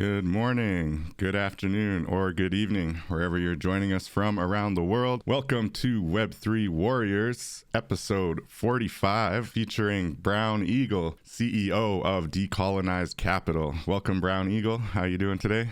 Good morning, good afternoon, or good evening, wherever you're joining us from around the world. Welcome to Web3 Warriors, episode 45, featuring Brown Eagle, CEO of Decolonized Capital. Welcome, Brown Eagle. How are you doing today?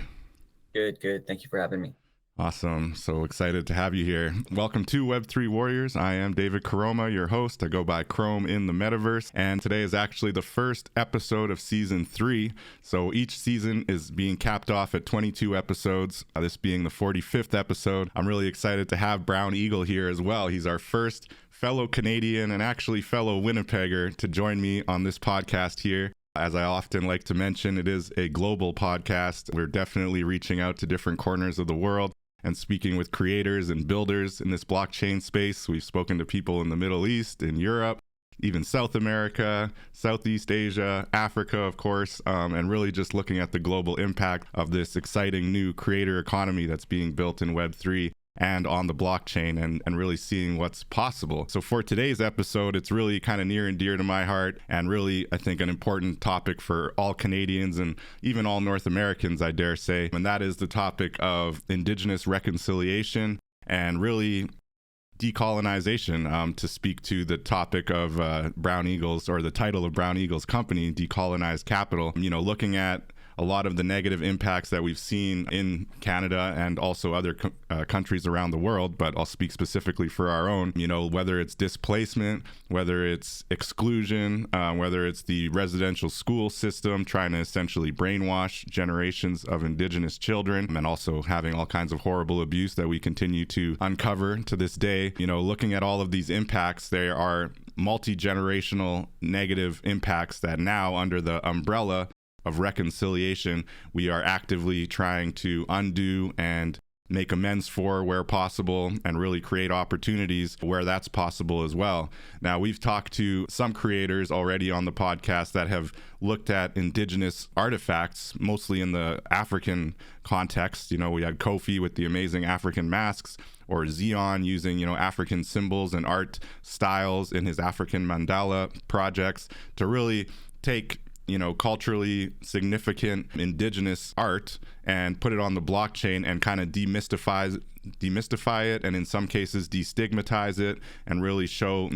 Good. Thank you for having me. Awesome. So excited to have you here. Welcome to Web3 Warriors. I am David Krome, your host. I go by Krome in the metaverse. And today is actually the first episode of season 3. So each season is being capped off at 22 episodes, this being the 45th episode. I'm really excited to have Brown Eagle here as well. He's our first fellow Canadian and actually fellow Winnipegger to join me on this podcast here. As I often like to mention, it is a global podcast. We're definitely reaching out to different corners of the world and speaking with creators and builders in this blockchain space. We've spoken to people in the Middle East, in Europe, even South America, Southeast Asia, Africa, of course, and really just looking at the global impact of this exciting new creator economy that's being built in Web3 and on the blockchain, and really seeing what's possible. So for today's episode, it's really kind of near and dear to my heart, and really, I think, an important topic for all Canadians and even all North Americans, I dare say, and that is the topic of Indigenous reconciliation and really decolonization, to speak to the topic of Brown Eagle's, or the title of Brown Eagle's company, Decolonized Capital, looking at a lot of the negative impacts that we've seen in Canada and also other countries around the world, but I'll speak specifically for our own, whether it's displacement, whether it's exclusion, whether it's the residential school system trying to essentially brainwash generations of Indigenous children, and also having all kinds of horrible abuse that we continue to uncover to this day. Looking at all of these impacts, there are multi-generational negative impacts that now, under the umbrella of reconciliation, we are actively trying to undo and make amends for where possible, and really create opportunities where that's possible as well. Now, we've talked to some creators already on the podcast that have looked at Indigenous artifacts, mostly in the African context. We had Kofi with the amazing African masks, or Zion using, African symbols and art styles in his African mandala projects to really take culturally significant Indigenous art and put it on the blockchain and kind of demystify it, and in some cases destigmatize it, and really show,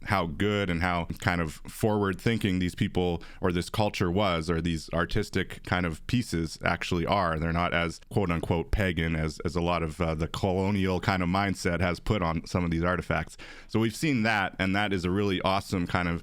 how good and how kind of forward thinking these people or this culture was, or these artistic kind of pieces actually are. They're not as quote unquote pagan as a lot of the colonial kind of mindset has put on some of these artifacts. So we've seen that, and that is a really awesome kind of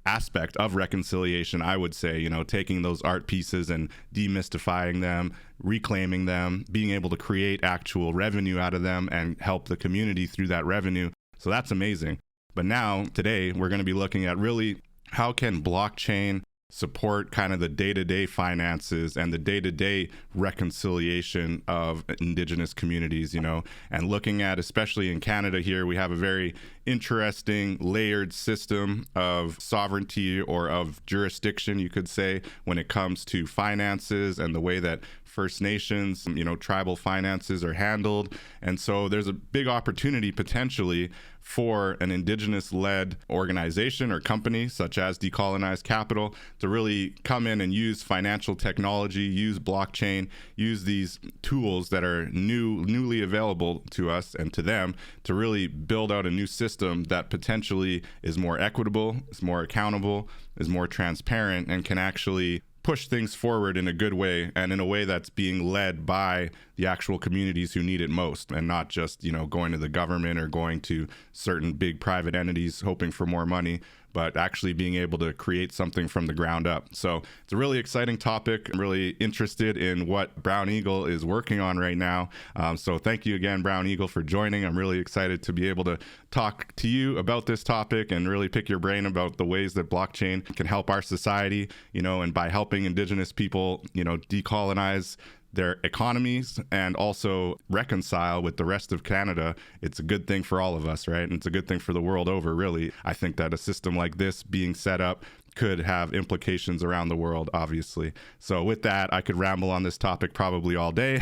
aspect of reconciliation, I would say, taking those art pieces and demystifying them, reclaiming them, being able to create actual revenue out of them and help the community through that revenue. So that's amazing. But now, today, we're going to be looking at really how can blockchain support kind of the day-to-day finances and the day-to-day reconciliation of Indigenous communities, and looking at, especially in Canada here, we have a very interesting layered system of sovereignty, or of jurisdiction, you could say, when it comes to finances and the way that First Nations, tribal finances are handled. And so there's a big opportunity potentially for an Indigenous-led organization or company such as Decolonized Capital to really come in and use financial technology, use blockchain, use these tools that are newly available to us and to them to really build out a new system that potentially is more equitable, is more accountable, is more transparent, and can actually push things forward in a good way, and in a way that's being led by the actual communities who need it most, and not just, going to the government or going to certain big private entities hoping for more money, but actually being able to create something from the ground up. So it's a really exciting topic. I'm really interested in what Brown Eagle is working on right now. So thank you again, Brown Eagle, for joining. I'm really excited to be able to talk to you about this topic and really pick your brain about the ways that blockchain can help our society, and by helping Indigenous people, decolonize their economies and also reconcile with the rest of Canada. It's a good thing for all of us, right? And it's a good thing for the world over, really. I think that a system like this being set up could have implications around the world, obviously. So with that, I could ramble on this topic probably all day.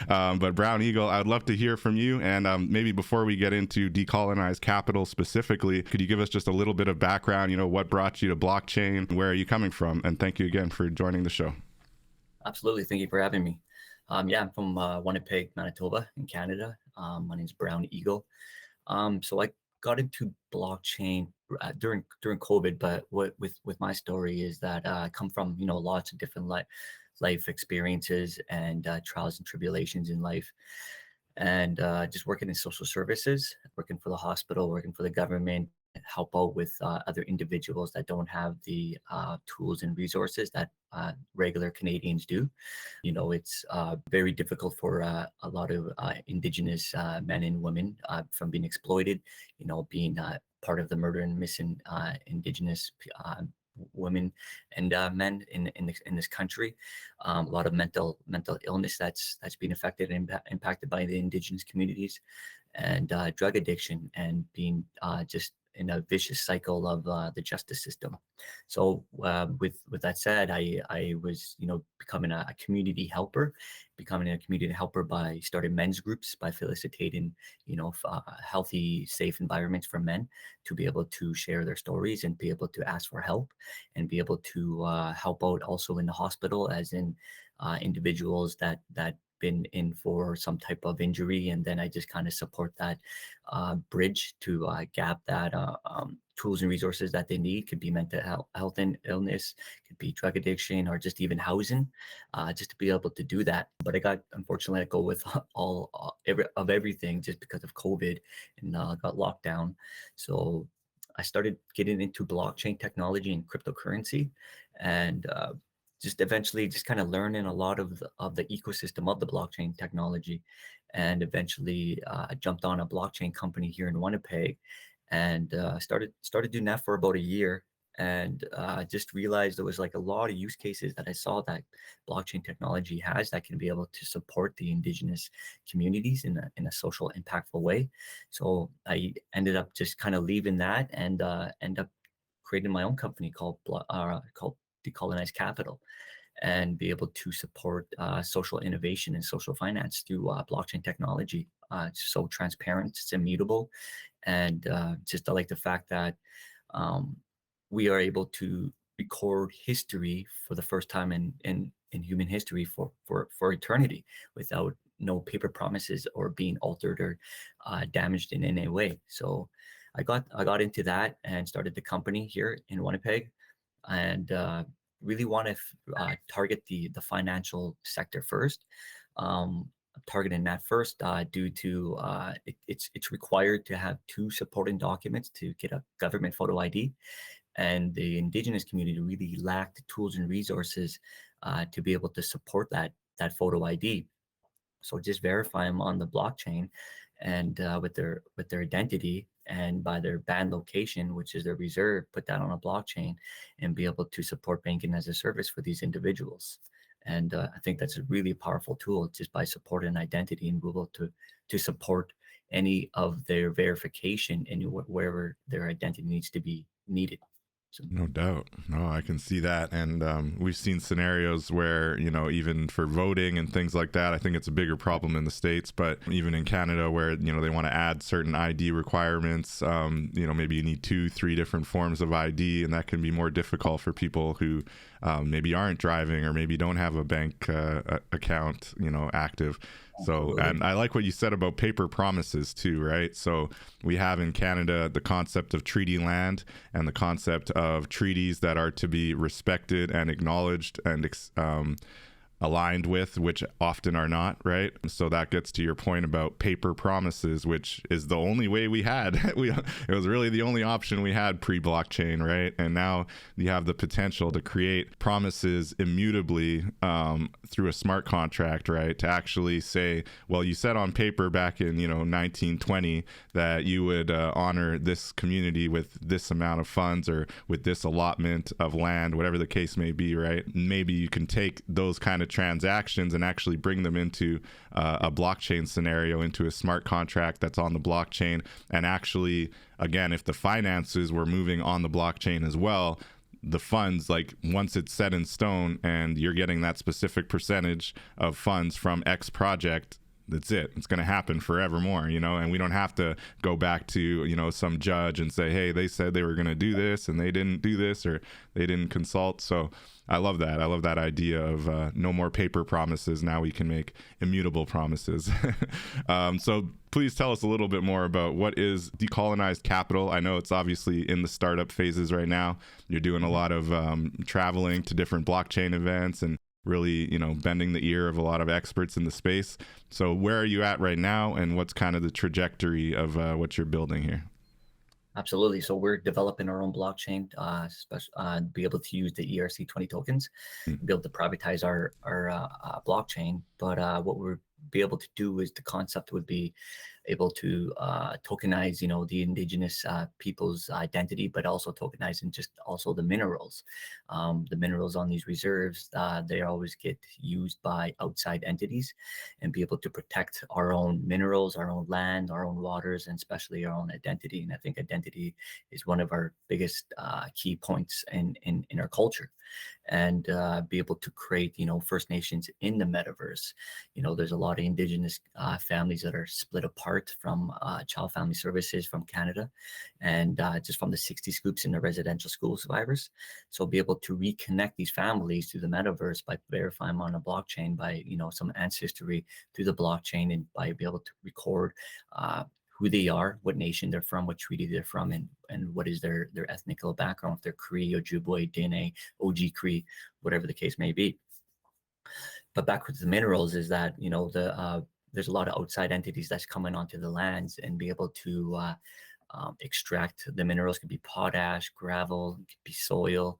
But Brown Eagle, I'd love to hear from you. And maybe before we get into Decolonized Capital specifically, could you give us just a little bit of background, what brought you to blockchain? Where are you coming from? And thank you again for joining the show. Absolutely. Thank you for having me. Yeah, I'm from Winnipeg, Manitoba, in Canada. My name's Brown Eagle. So I got into blockchain during COVID, but what with my story is that I come from lots of different life experiences and trials and tribulations in life, and just working in social services, working for the hospital, working for the government, help out with other individuals that don't have the tools and resources that regular Canadians do. It's very difficult for a lot of Indigenous men and women from being exploited, being part of the murder and missing Indigenous women and men in this country. A lot of mental illness that's been affected and impacted by the Indigenous communities, and drug addiction, and being just in a vicious cycle of the justice system. So with that said, I was becoming a community helper, by starting men's groups, by facilitating healthy, safe environments for men to be able to share their stories and be able to ask for help, and be able to help out also in the hospital, as in individuals that been in for some type of injury, and then I just kind of support that bridge to gap that tools and resources that they need. Could be mental health and illness, could be drug addiction, or just even housing, just to be able to do that. But I got, unfortunately, let go with everything just because of COVID, and got locked down. So I started getting into blockchain technology and cryptocurrency, and just eventually just kind of learning a lot of the ecosystem of the blockchain technology, and eventually jumped on a blockchain company here in Winnipeg, and started doing that for about a year, and just realized there was like a lot of use cases that I saw that blockchain technology has that can be able to support the Indigenous communities in a social impactful way. So I ended up just kind of leaving that, and end up creating my own company called Decolonized Capital, and be able to support social innovation and social finance through blockchain technology. It's so transparent, it's immutable, and just I like the fact that we are able to record history for the first time in human history for eternity, without no paper promises or being altered or damaged in any way. So I got into that and started the company here in Winnipeg, and really want to target the financial sector first. Targeting that first due to it's required to have two supporting documents to get a government photo ID, and the Indigenous community really lacked the tools and resources to be able to support that photo ID. So just verify them on the blockchain, and with their identity, and by their band location, which is their reserve, put that on a blockchain, and be able to support banking as a service for these individuals. And I think that's a really powerful tool, just by supporting identity, and be able to support any of their verification wherever their identity needs to be needed. So, No doubt. No, I can see that. And we've seen scenarios where, even for voting and things like that, I think it's a bigger problem in the States, but even in Canada where, they want to add certain ID requirements, maybe you need 2-3 different forms of ID, and that can be more difficult for people who maybe aren't driving, or maybe don't have a bank account, active. So, and I like what you said about paper promises too, right? So we have in Canada the concept of treaty land, and the concept of treaties that are to be respected and acknowledged and aligned with, which often are not, right? So that gets to your point about paper promises, which is the only way we had. It was really the only option we had pre-blockchain, right? And now you have the potential to create promises immutably through a smart contract, right? To actually say, well, you said on paper back in 1920 that you would honor this community with this amount of funds, or with this allotment of land, whatever the case may be, right? Maybe you can take those kind of transactions and actually bring them into a blockchain scenario, into a smart contract that's on the blockchain. And actually, again, if the finances were moving on the blockchain as well, the funds, like once it's set in stone and you're getting that specific percentage of funds from X project, that's it. It's going to happen forevermore, and we don't have to go back to, some judge and say, hey, they said they were going to do this and they didn't do this, or they didn't consult. So I love that. I love that idea of no more paper promises. Now we can make immutable promises. So please tell us a little bit more about what is Decolonized Capital. I know it's obviously in the startup phases right now. You're doing a lot of traveling to different blockchain events and really, bending the ear of a lot of experts in the space. So where are you at right now, and what's kind of the trajectory of what you're building here? Absolutely. So we're developing our own blockchain, be able to use the ERC20 tokens, be able to privatize our blockchain. But what we're be able to do is the concept would be able to tokenize, the indigenous people's identity, but also tokenizing just also the minerals. The minerals on these reserves, they always get used by outside entities, and be able to protect our own minerals, our own land, our own waters, and especially our own identity. And I think identity is one of our biggest key points in our culture. And be able to create, First Nations in the metaverse. There's a lot of indigenous families that are split apart from child family services from Canada, and just from the 60 scoops in the residential school survivors. So be able to reconnect these families to the metaverse by verifying them on a blockchain, by, some ancestry through the blockchain, and by be able to record who they are, what nation they're from, what treaty they're from, and what is their ethnical background, if they're Cree, Ojibwe, Dene, OG Cree, whatever the case may be. But back with the minerals is that, there's a lot of outside entities that's coming onto the lands, and be able to extract the minerals. Could be potash, gravel, it could be soil.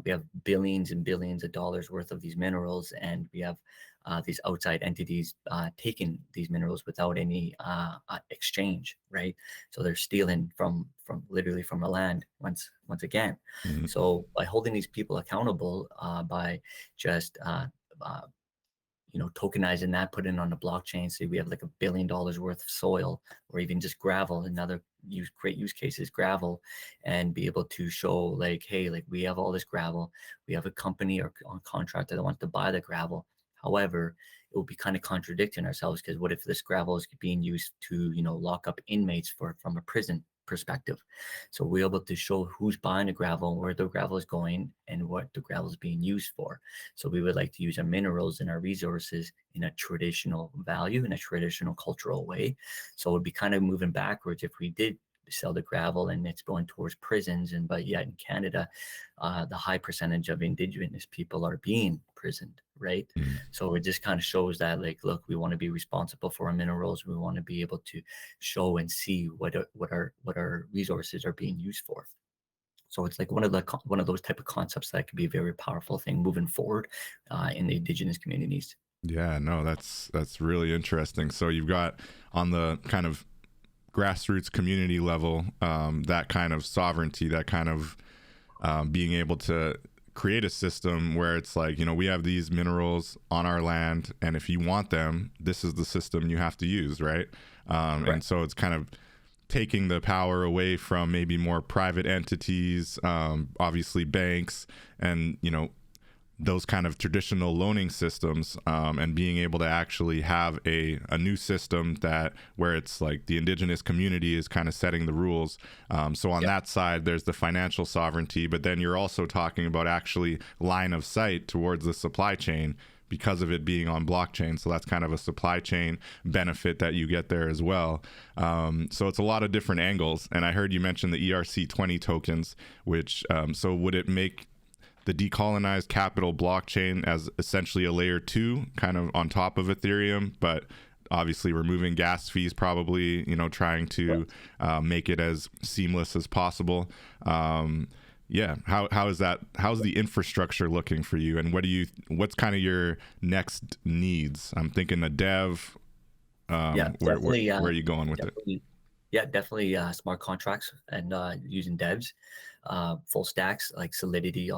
We have billions and billions of dollars worth of these minerals, and we have these outside entities taking these minerals without any exchange, right? So they're stealing from literally from the land once again. Mm-hmm. So by holding these people accountable, by just tokenizing that, putting it on the blockchain, say we have like $1 billion worth of soil, or even just gravel. Another great use case is gravel, and be able to show like, hey, like we have all this gravel, we have a company or on contractor that wants to buy the gravel. However, it will be kind of contradicting ourselves, because what if this gravel is being used to, lock up inmates from a prison perspective? So we're able to show who's buying the gravel, where the gravel is going, and what the gravel is being used for. So we would like to use our minerals and our resources in a traditional value, in a traditional cultural way. So it would be kind of moving backwards if we did sell the gravel and it's going towards prisons. But yet in Canada, the high percentage of indigenous people are being prisoned, right? Mm-hmm. So it just kind of shows that, like, look, we want to be responsible for our minerals. We want to be able to show and see what our resources are being used for. So it's like one of those type of concepts that could be a very powerful thing moving forward in the indigenous communities. Yeah, no, that's really interesting. So you've got on the kind of grassroots community level, that kind of sovereignty, that kind of being able to create a system where it's like, we have these minerals on our land, and if you want them, this is the system you have to use, right? And so it's kind of taking the power away from maybe more private entities, obviously banks, and those kind of traditional loaning systems, and being able to actually have a new system that where it's like the indigenous community is kind of setting the rules. So on that side, there's the financial sovereignty, but then you're also talking about actually line of sight towards the supply chain because of it being on blockchain. So that's kind of a supply chain benefit that you get there as well. So it's a lot of different angles. And I heard you mention the ERC20 tokens, which, so would it make the Decolonized Capital blockchain as essentially a layer 2 kind of on top of Ethereum, but obviously removing gas fees, probably, trying to make it as seamless as possible. How is that? How's the infrastructure looking for you, and what's kind of your next needs? I'm thinking a dev. Where are you going with it? Yeah, definitely smart contracts and using devs, full stacks like Solidity,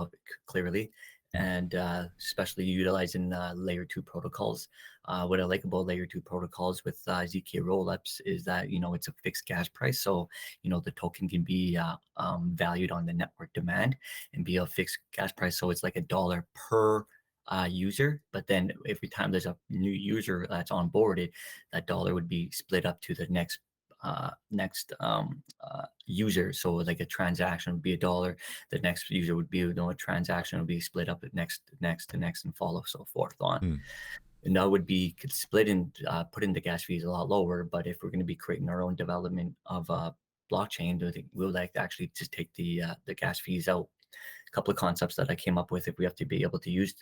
clearly, and especially utilizing layer 2 protocols. What I like about layer 2 protocols with ZK rollups is that, it's a fixed gas price. So, the token can be valued on the network demand and be a fixed gas price. So it's like $1 per user, but then every time there's a new user that's onboarded, that dollar would be split up to the next user. So like a transaction would be $1, the next user would be, a transaction would be split up at next, and follow so forth on. Mm. And that would be split and put in the gas fees a lot lower. But if we're going to be creating our own development of blockchain, I think we'll like to actually just take the gas fees out. A couple of concepts that I came up with, if we have to be able to use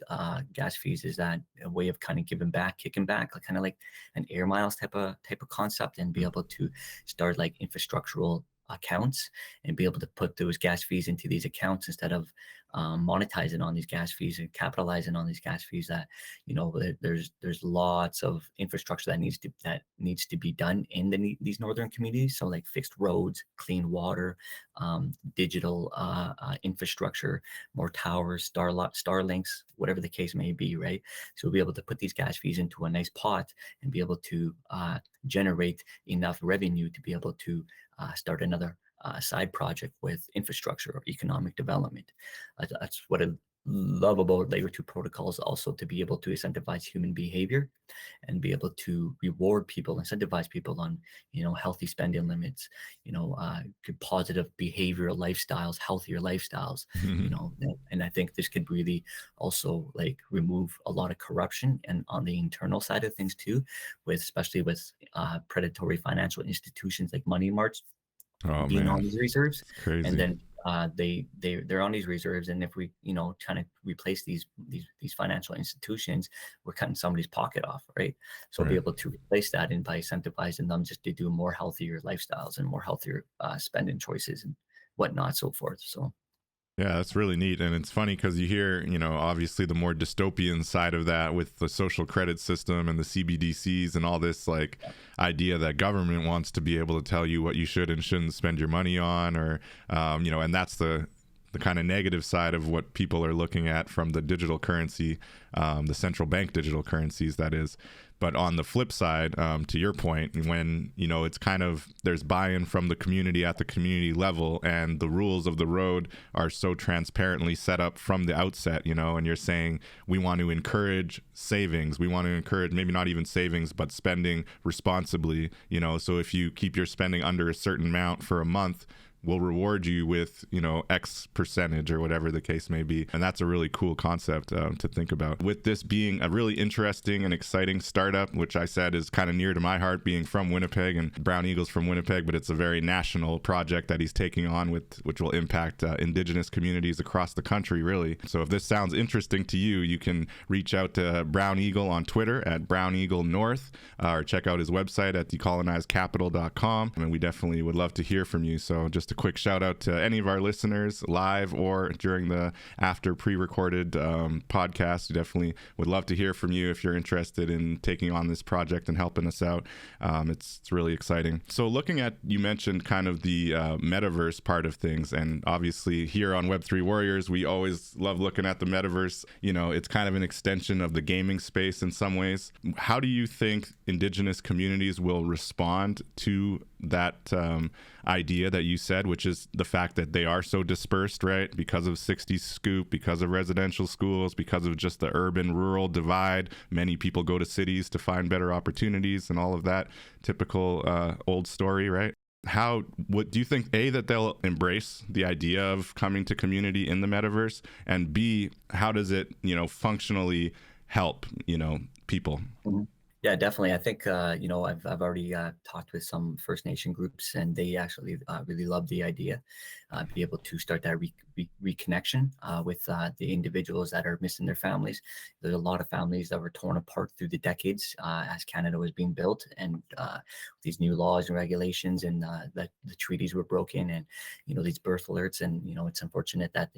gas fees, is that a way of kind of giving back, kicking back, like kind of like an air miles type of concept, and be able to start like infrastructural accounts and be able to put those gas fees into these accounts instead of monetizing on these gas fees and capitalizing on these gas fees. That there's lots of infrastructure that needs to be done in these northern communities. So like fixed roads, clean water, digital infrastructure, more towers, Starlinks, whatever the case may be, right? So we'll be able to put these gas fees into a nice pot and be able to generate enough revenue to be able to start another side project with infrastructure or economic development. That's what I love about layer 2 protocols, also to be able to incentivize human behavior and be able to reward people, incentivize people on, healthy spending limits, good positive behavioral lifestyles, healthier lifestyles, and I think this could really also like remove a lot of corruption and on the internal side of things too, especially with predatory financial institutions like money marts being on these reserves. Crazy. And then they're on these reserves, and if we trying to replace these financial institutions, we're cutting somebody's pocket off, right? So Right. be able to replace that and by incentivizing them just to do more healthier lifestyles and more healthier spending choices and whatnot, so forth. So Yeah, that's really neat. And it's funny because you hear, obviously the more dystopian side of that with the social credit system and the CBDCs and all this like idea that government wants to be able to tell you what you should and shouldn't spend your money on, or, and that's the kind of negative side of what people are looking at from the digital currency, the central bank digital currencies, that is. But on the flip side, to your point, when, it's kind of, there's buy-in from the community at the community level, and the rules of the road are so transparently set up from the outset, and you're saying we want to encourage savings. We want to encourage maybe not even savings, but spending responsibly, so if you keep your spending under a certain amount for a month, we'll reward you with, X percentage or whatever the case may be. And that's a really cool concept to think about. With this being a really interesting and exciting startup, which I said is kind of near to my heart, being from Winnipeg, and Brown Eagle's from Winnipeg, but it's a very national project that he's taking on which will impact Indigenous communities across the country, really. So if this sounds interesting to you, you can reach out to Brown Eagle on Twitter at Brown Eagle North, or check out his website at decolonizedcapital.com. And we definitely would love to hear from you. So just a quick shout out to any of our listeners live or during the after pre-recorded podcast. We definitely would love to hear from you if you're interested in taking on this project and helping us out. It's really exciting. So looking at, you mentioned kind of the metaverse part of things, and obviously here on Web3 Warriors, we always love looking at the metaverse. It's kind of an extension of the gaming space in some ways. How do you think Indigenous communities will respond to that idea that you said, which is the fact that they are so dispersed, right? Because of 60s scoop, because of residential schools, because of just the urban-rural divide. Many people go to cities to find better opportunities and all of that typical old story, right? What do you think, A, that they'll embrace the idea of coming to community in the metaverse, and B, how does it, functionally help, people? Mm-hmm. Yeah, definitely. I think, I've already talked with some First Nation groups, and they actually really love the idea, be able to start that reconnection with the individuals that are missing their families. There's a lot of families that were torn apart through the decades as Canada was being built, and these new laws and regulations, and that the treaties were broken, and, these birth alerts. And, it's unfortunate that,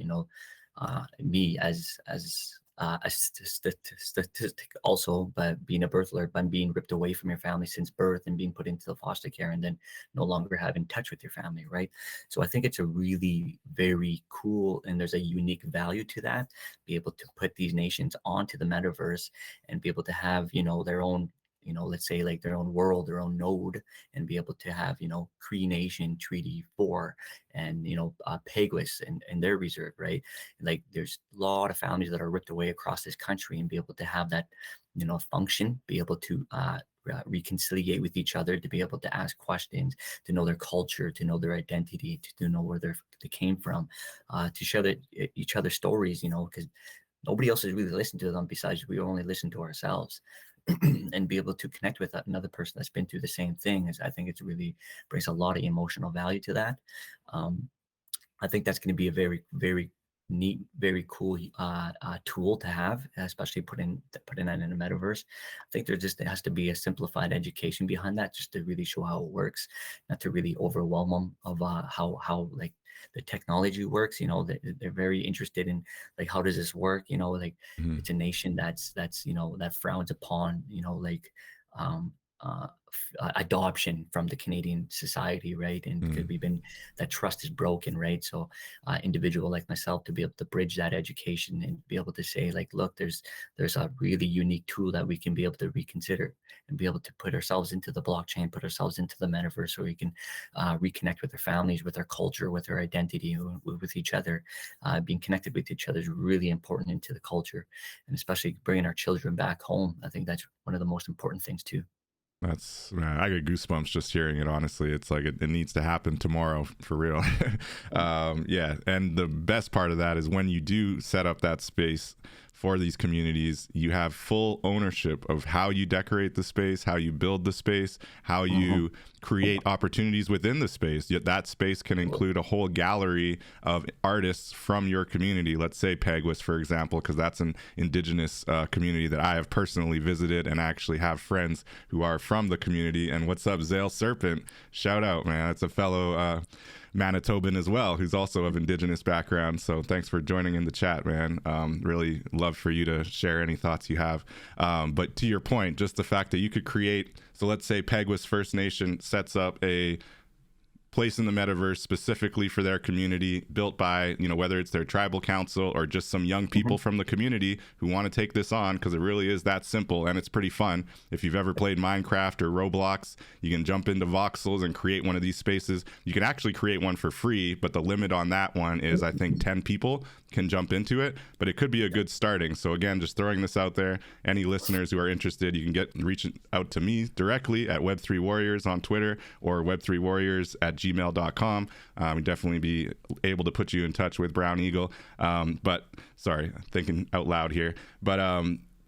me as a statistic also, but being a birth alert, but being ripped away from your family since birth and being put into the foster care, and then no longer having touch with your family, right? So I think it's a really very cool, and there's a unique value to that, be able to put these nations onto the metaverse and be able to have, their own let's say like their own world, their own node, and be able to have, Cree Nation Treaty 4 and, Peguis and their reserve, right? Like there's a lot of families that are ripped away across this country, and be able to have that, function, be able to reconciliate with each other, to be able to ask questions, to know their culture, to know their identity, to know where they came from, to share each other's stories, because nobody else is really listening to them besides we only listen to ourselves. And be able to connect with another person that's been through the same thing I think it's really brings a lot of emotional value to that. I think that's going to be a very, very neat, very cool tool to have, especially putting that in a metaverse. I think there has to be a simplified education behind that, just to really show how it works, not to really overwhelm them of how like the technology works. They're very interested in like, how does this work? Like Mhm. it's a nation that's that frowns upon like adoption from the Canadian society, right? And because Mhm. we've been, that trust is broken, right? So individual like myself to be able to bridge that education and be able to say like, look, there's a really unique tool that we can be able to reconsider and be able to put ourselves into the blockchain, put ourselves into the metaverse, so we can reconnect with our families, with our culture, with our identity, with each other. Being connected with each other is really important into the culture, and especially bringing our children back home. I think that's one of the most important things too. That's, man, I get goosebumps just hearing it. Honestly, it's like it needs to happen tomorrow for real. Yeah, and the best part of that is when you do set up that space for these communities, you have full ownership of how you decorate the space, how you build the space, how Mhm. you create opportunities within the space. Yet that space can include a whole gallery of artists from your community. Let's say Peguis, for example, because that's an indigenous community that I have personally visited and actually have friends who are from the community. And what's up, Zale Serpent? Shout out, man. That's a fellow Manitoban as well, who's also of indigenous background. So thanks for joining in the chat, man. Really love for you to share any thoughts you have. But to your point, just the fact that you could create, so let's say Peguis First Nation sets up a place in the metaverse specifically for their community, built by, whether it's their tribal council or just some young people Mhm. from the community who want to take this on, because it really is that simple and it's pretty fun. If you've ever played Minecraft or Roblox, you can jump into voxels and create one of these spaces. You can actually create one for free, but the limit on that one is, I think, 10 people can jump into it, but it could be a good starting. So again, just throwing this out there, any listeners who are interested, you can reach out to me directly at Web3 Warriors on Twitter, or Web3Warriors at gmail.com. We'd definitely be able to put you in touch with Brown Eagle. But sorry, thinking out loud here. But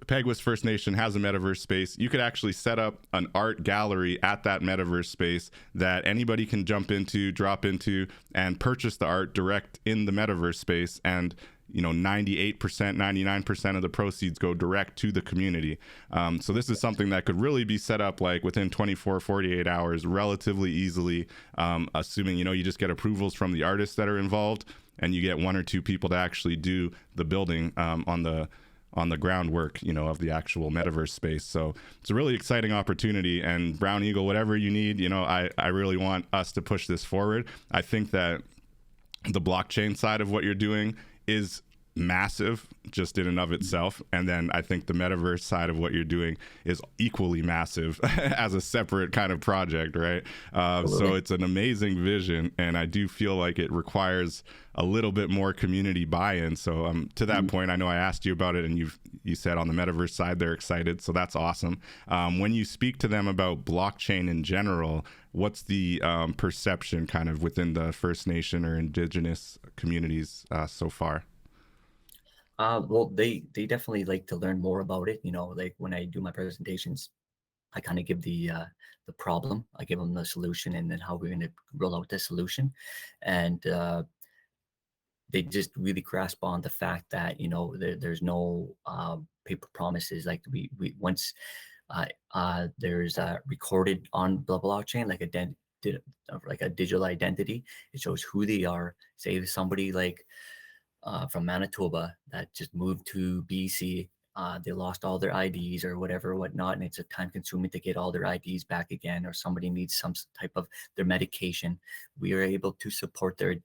Peguis First Nation has a metaverse space. You could actually set up an art gallery at that metaverse space that anybody can jump into, drop into, and purchase the art direct in the metaverse space. And 98%, 99% of the proceeds go direct to the community. So this is something that could really be set up like within 24, 48 hours, relatively easily, assuming, you just get approvals from the artists that are involved, and you get one or two people to actually do the building on the groundwork, of the actual metaverse space. So it's a really exciting opportunity. And Brown Eagle, whatever you need, I really want us to push this forward. I think that the blockchain side of what you're doing is massive just in and of itself, and then I think the metaverse side of what you're doing is equally massive as a separate kind of project, right? So it's an amazing vision, and I do feel like it requires a little bit more community buy-in. So to that point, I know I asked you about it, and you said on the metaverse side they're excited, so that's awesome. When you speak to them about blockchain in general, what's the perception kind of within the First Nation or Indigenous communities so far? Well, they definitely like to learn more about it. Like when I do my presentations, I kind of give the problem, I give them the solution, and then how we're going to roll out the solution, and they just really grasp on the fact that there's no paper promises. Like we once there's recorded on the blockchain like like a digital identity. It shows who they are. Say somebody like from Manitoba that just moved to BC. They lost all their IDs or whatever, whatnot, and it's a time consuming to get all their IDs back again, or somebody needs some type of their medication. We are able to support their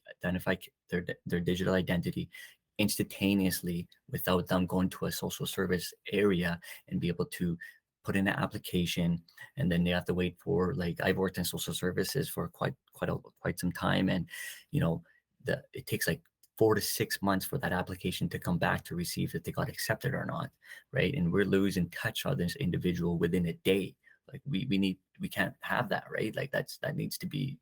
digital identity instantaneously without them going to a social service area, and be able to put in an application, and then they have to wait for, like, I've worked in social services for quite some time, and you know, it takes like 4 to 6 months for that application to come back to receive if they got accepted or not, right? And we're losing touch on this individual within a day. Like we can't have that, right? Like that needs to be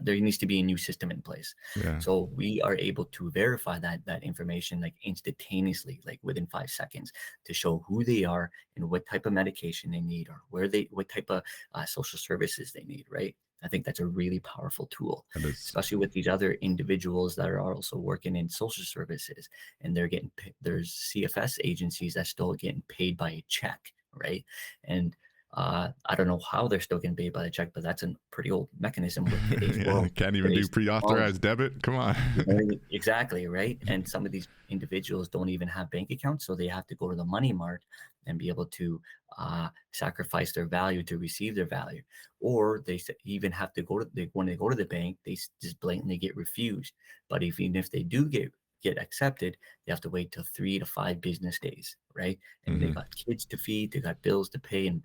there needs to be a new system in place. Yeah. So we are able to verify that information like instantaneously, like within 5 seconds, to show who they are and what type of medication they need, or what type of social services they need, right? I think that's a really powerful tool, That is. especially with these other individuals that are also working in social services, and there's CFS agencies that still getting paid by a check, right? And I don't know how they're still getting paid by the check, but that's a pretty old mechanism with today's Yeah, world. can't even do pre-authorized debit. Come on. Exactly, right? And some of these individuals don't even have bank accounts, so they have to go to the money mart and be able to sacrifice their value to receive their value, or they even have to when they go to the bank, they just blatantly get refused. But even if they do get accepted, they have to wait till 3 to 5 business days, right? And they got kids to feed, they got bills to pay, and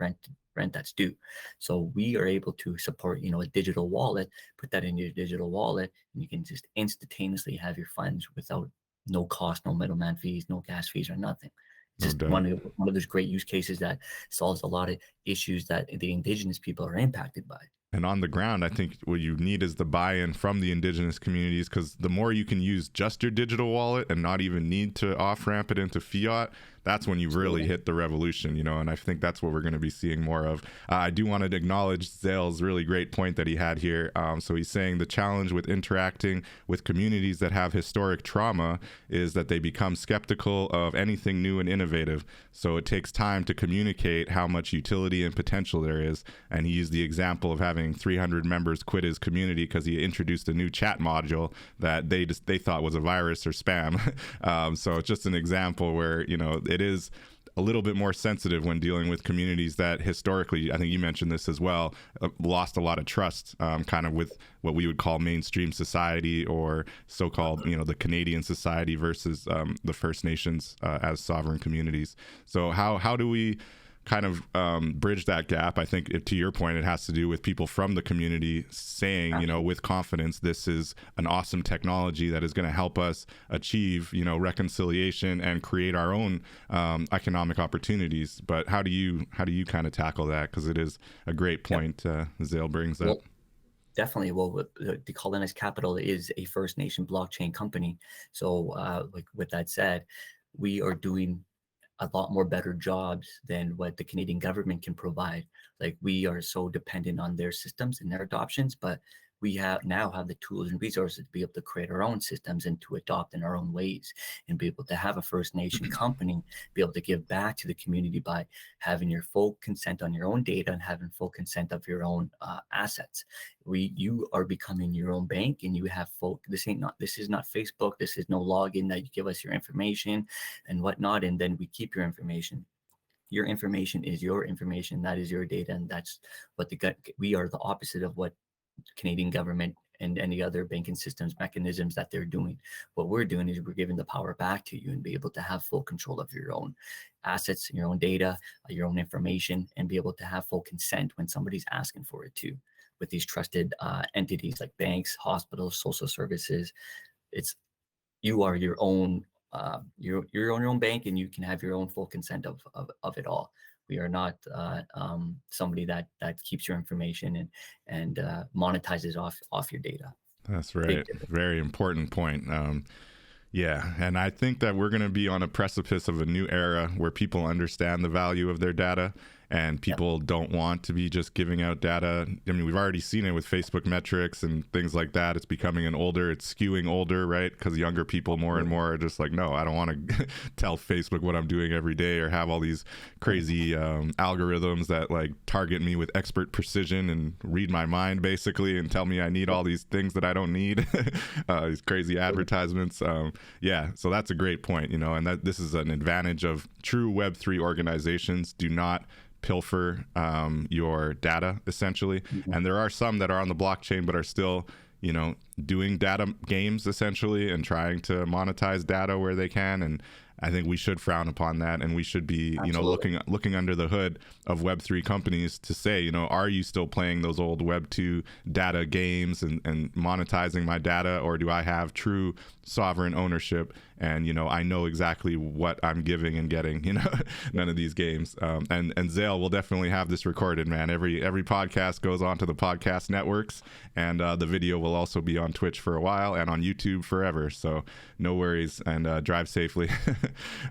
rent that's due. So we are able to support, a digital wallet. Put that in your digital wallet, and you can just instantaneously have your funds without no cost, no middleman fees, no gas fees, or nothing. Just one of those great use cases that solves a lot of issues that the Indigenous people are impacted by. And on the ground, I think what you need is the buy-in from the Indigenous communities, because the more you can use just your digital wallet and not even need to off-ramp it into fiat, that's when you really hit the revolution, and I think that's what we're going to be seeing more of. I do want to acknowledge Zale's really great point that he had here. So he's saying the challenge with interacting with communities that have historic trauma is that they become skeptical of anything new and innovative. So it takes time to communicate how much utility and potential there is. And he used the example of having 300 members quit his community because he introduced a new chat module that they thought was a virus or spam. So it's just an example where, it is a little bit more sensitive when dealing with communities that historically, I think you mentioned this as well, lost a lot of trust, kind of with what we would call mainstream society, or so-called, the Canadian society versus the First Nations as sovereign communities. So how do we kind of bridge that gap? I think to your point, it has to do with people from the community saying, with confidence, this is an awesome technology that is going to help us achieve, reconciliation and create our own economic opportunities. But how do you kind of tackle that? Because it is a great point Zale brings up. Definitely. Well, Decolonized Capital is a First Nation blockchain company. So like with that said, we are doing a lot more better jobs than what the Canadian government can provide. Like, we are so dependent on their systems and their adoptions, but we now have the tools and resources to be able to create our own systems and to adopt in our own ways, and be able to have a First Nation company, be able to give back to the community by having your full consent on your own data and having full consent of your own assets. You are becoming your own bank, and you have this is not Facebook. This is no login that you give us your information and whatnot, and then we keep your information. Your information is your information. That is your data, and that's what we are the opposite of what Canadian government and any other banking systems mechanisms that they're doing. What we're doing is we're giving the power back to you and be able to have full control of your own assets, your own data, your own information, and be able to have full consent when somebody's asking for it too. With these trusted entities like banks, hospitals, social services, you are your own you're on your own bank, and you can have your own full consent of it all. We are not somebody that keeps your information and monetizes off your data. That's right. Very important point. Yeah, and I think that we're going to be on a precipice of a new era where people understand the value of their data, and people don't want to be just giving out data. I mean, we've already seen it with Facebook metrics and things like that. It's skewing older, right? Because younger people more and more are just like, no, I don't want to tell Facebook what I'm doing every day, or have all these crazy algorithms that like target me with expert precision and read my mind basically and tell me I need all these things that I don't need, these crazy advertisements. Yeah, so that's a great point, and that this is an advantage of true Web3 organizations. Do not pilfer your data, essentially. And there are some that are on the blockchain but are still doing data games essentially and trying to monetize data where they can. And I think we should frown upon that, and we should be, Absolutely. looking under the hood of Web3 companies to say, are you still playing those old Web2 data games and monetizing my data, or do I have true sovereign ownership? And I know exactly what I'm giving and getting. None of these games. And Zale will definitely have this recorded, man. Every podcast goes on to the podcast networks, and the video will also be on Twitch for a while and on YouTube forever. So no worries, and drive safely.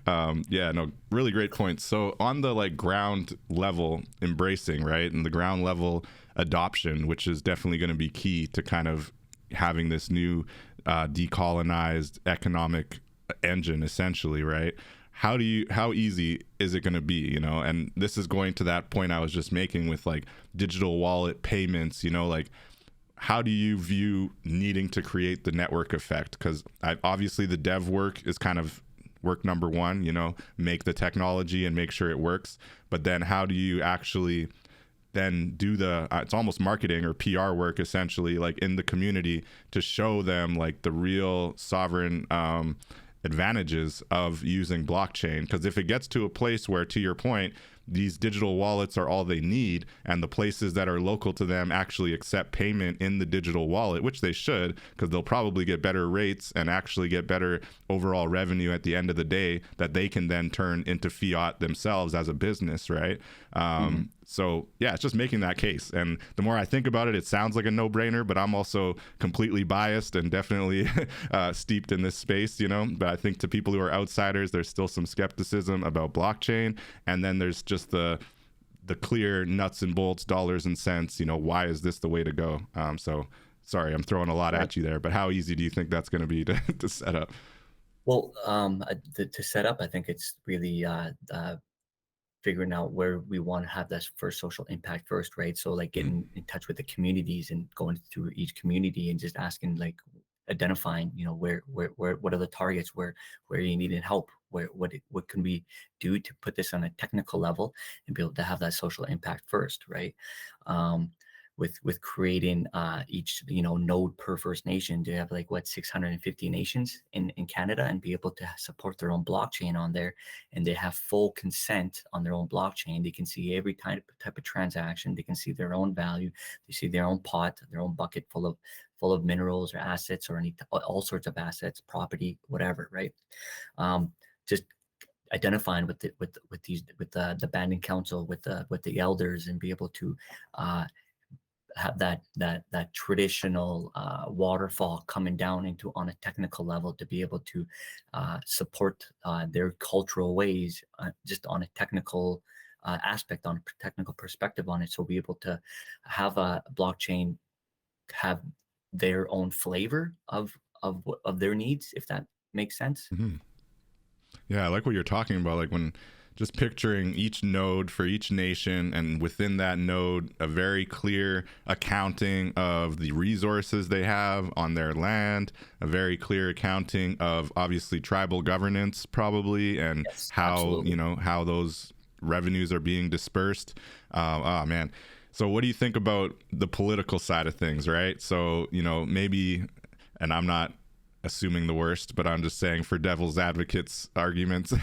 Yeah, no, really great points. So on the ground level embracing, right, and the ground level adoption, which is definitely going to be key to kind of having this new decolonized economic engine, essentially, right? How easy is it going to be, and this is going to that point I was just making with digital wallet payments, how do you view needing to create the network effect? Because obviously the dev work is kind of work number one, make the technology and make sure it works. But then how do you actually then do the it's almost marketing or PR work, essentially, in the community, to show them the real sovereign advantages of using blockchain? Because if it gets to a place where, to your point, these digital wallets are all they need, and the places that are local to them actually accept payment in the digital wallet, which they should, because they'll probably get better rates and actually get better overall revenue at the end of the day that they can then turn into fiat themselves as a business, right? So yeah, it's just making that case. And the more I think about it, it sounds like a no-brainer, but I'm also completely biased and definitely steeped in this space, But I think to people who are outsiders, there's still some skepticism about blockchain. And then there's just the clear nuts and bolts, dollars and cents, why is this the way to go? So sorry, I'm throwing a lot at you there, but how easy do you think that's going to be to set up? Well, to set up, I think it's really figuring out where we want to have that first social impact first, right? So getting in touch with the communities and going through each community and just asking, identifying, where what are the targets, where you needed help, what can we do to put this on a technical level and be able to have that social impact first, right? With creating each node per First Nation. They have 650 nations in Canada, and be able to support their own blockchain on there, and they have full consent on their own blockchain. They can see every type of transaction. They can see their own value. They see their own pot, their own bucket full of minerals or assets, or all sorts of assets, property, whatever, right? Just identifying with the banding council, with the elders, and be able to have that traditional waterfall coming down into on a technical level, to be able to support their cultural ways, just on a technical aspect, on a technical perspective on it. So be able to have a blockchain have their own flavor of their needs, if that makes sense. Mm-hmm. Yeah, I like what you're talking about. When just picturing each node for each nation, and within that node, a very clear accounting of the resources they have on their land, a very clear accounting of obviously tribal governance, probably, and Yes, how, absolutely. how those revenues are being dispersed. Oh, man. So what do you think about the political side of things, right? So, maybe, and I'm not assuming the worst, but I'm just saying, for devil's advocates arguments,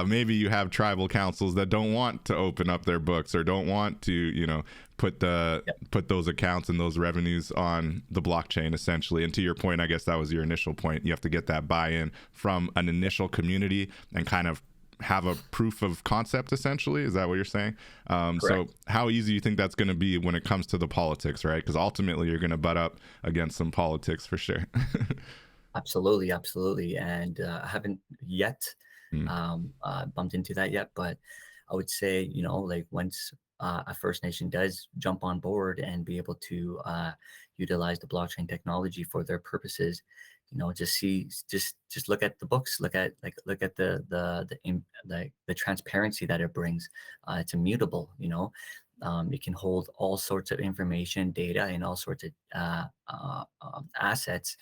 maybe you have tribal councils that don't want to open up their books, or don't want to, put Yep. those accounts and those revenues on the blockchain, essentially. And to your point, I guess that was your initial point. You have to get that buy-in from an initial community and kind of have a proof of concept, essentially. Is that what you're saying? So Correct. how easy do you think that's going to be when it comes to the politics, right? Because ultimately you're going to butt up against some politics for sure. Absolutely, absolutely. And I haven't yet Mm. bumped into that yet, but I would say, once a First Nation does jump on board and be able to utilize the blockchain technology for their purposes, just look at the books, look at the transparency that it brings. It's immutable. It can hold all sorts of information, data, and all sorts of assets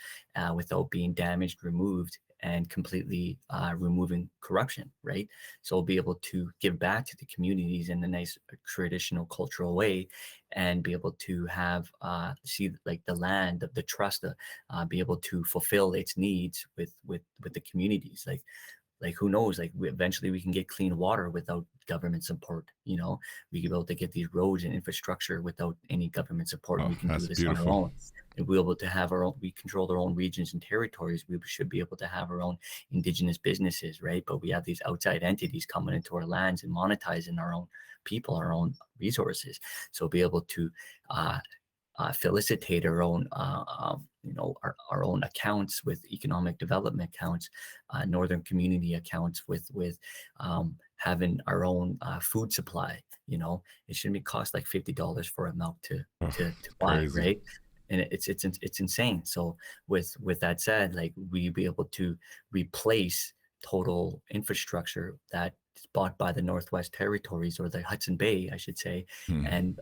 without being damaged, removed, and completely removing corruption, right? So we'll be able to give back to the communities in a nice traditional cultural way, and be able to have see the land, the trust, be able to fulfill its needs with the communities. like who knows, like eventually we can get clean water without government support. You know, we can be able to get these roads and infrastructure without any government support, and Oh, we can do that's this on our beautiful. own. And we're able to have our own, we control our own regions and territories. We should be able to have our own indigenous businesses, right? But we have these outside entities coming into our lands and monetizing our own people, our own resources. So be able to felicitate our own, our own accounts with economic development accounts, northern community accounts with having our own food supply. You know, it shouldn't be cost like $50 for a milk to Oh, to buy, crazy. right? And it's insane. So with that said, like we be able to replace total infrastructure that's bought by the Northwest Territories, or the Hudson Bay, I should say, Hmm. and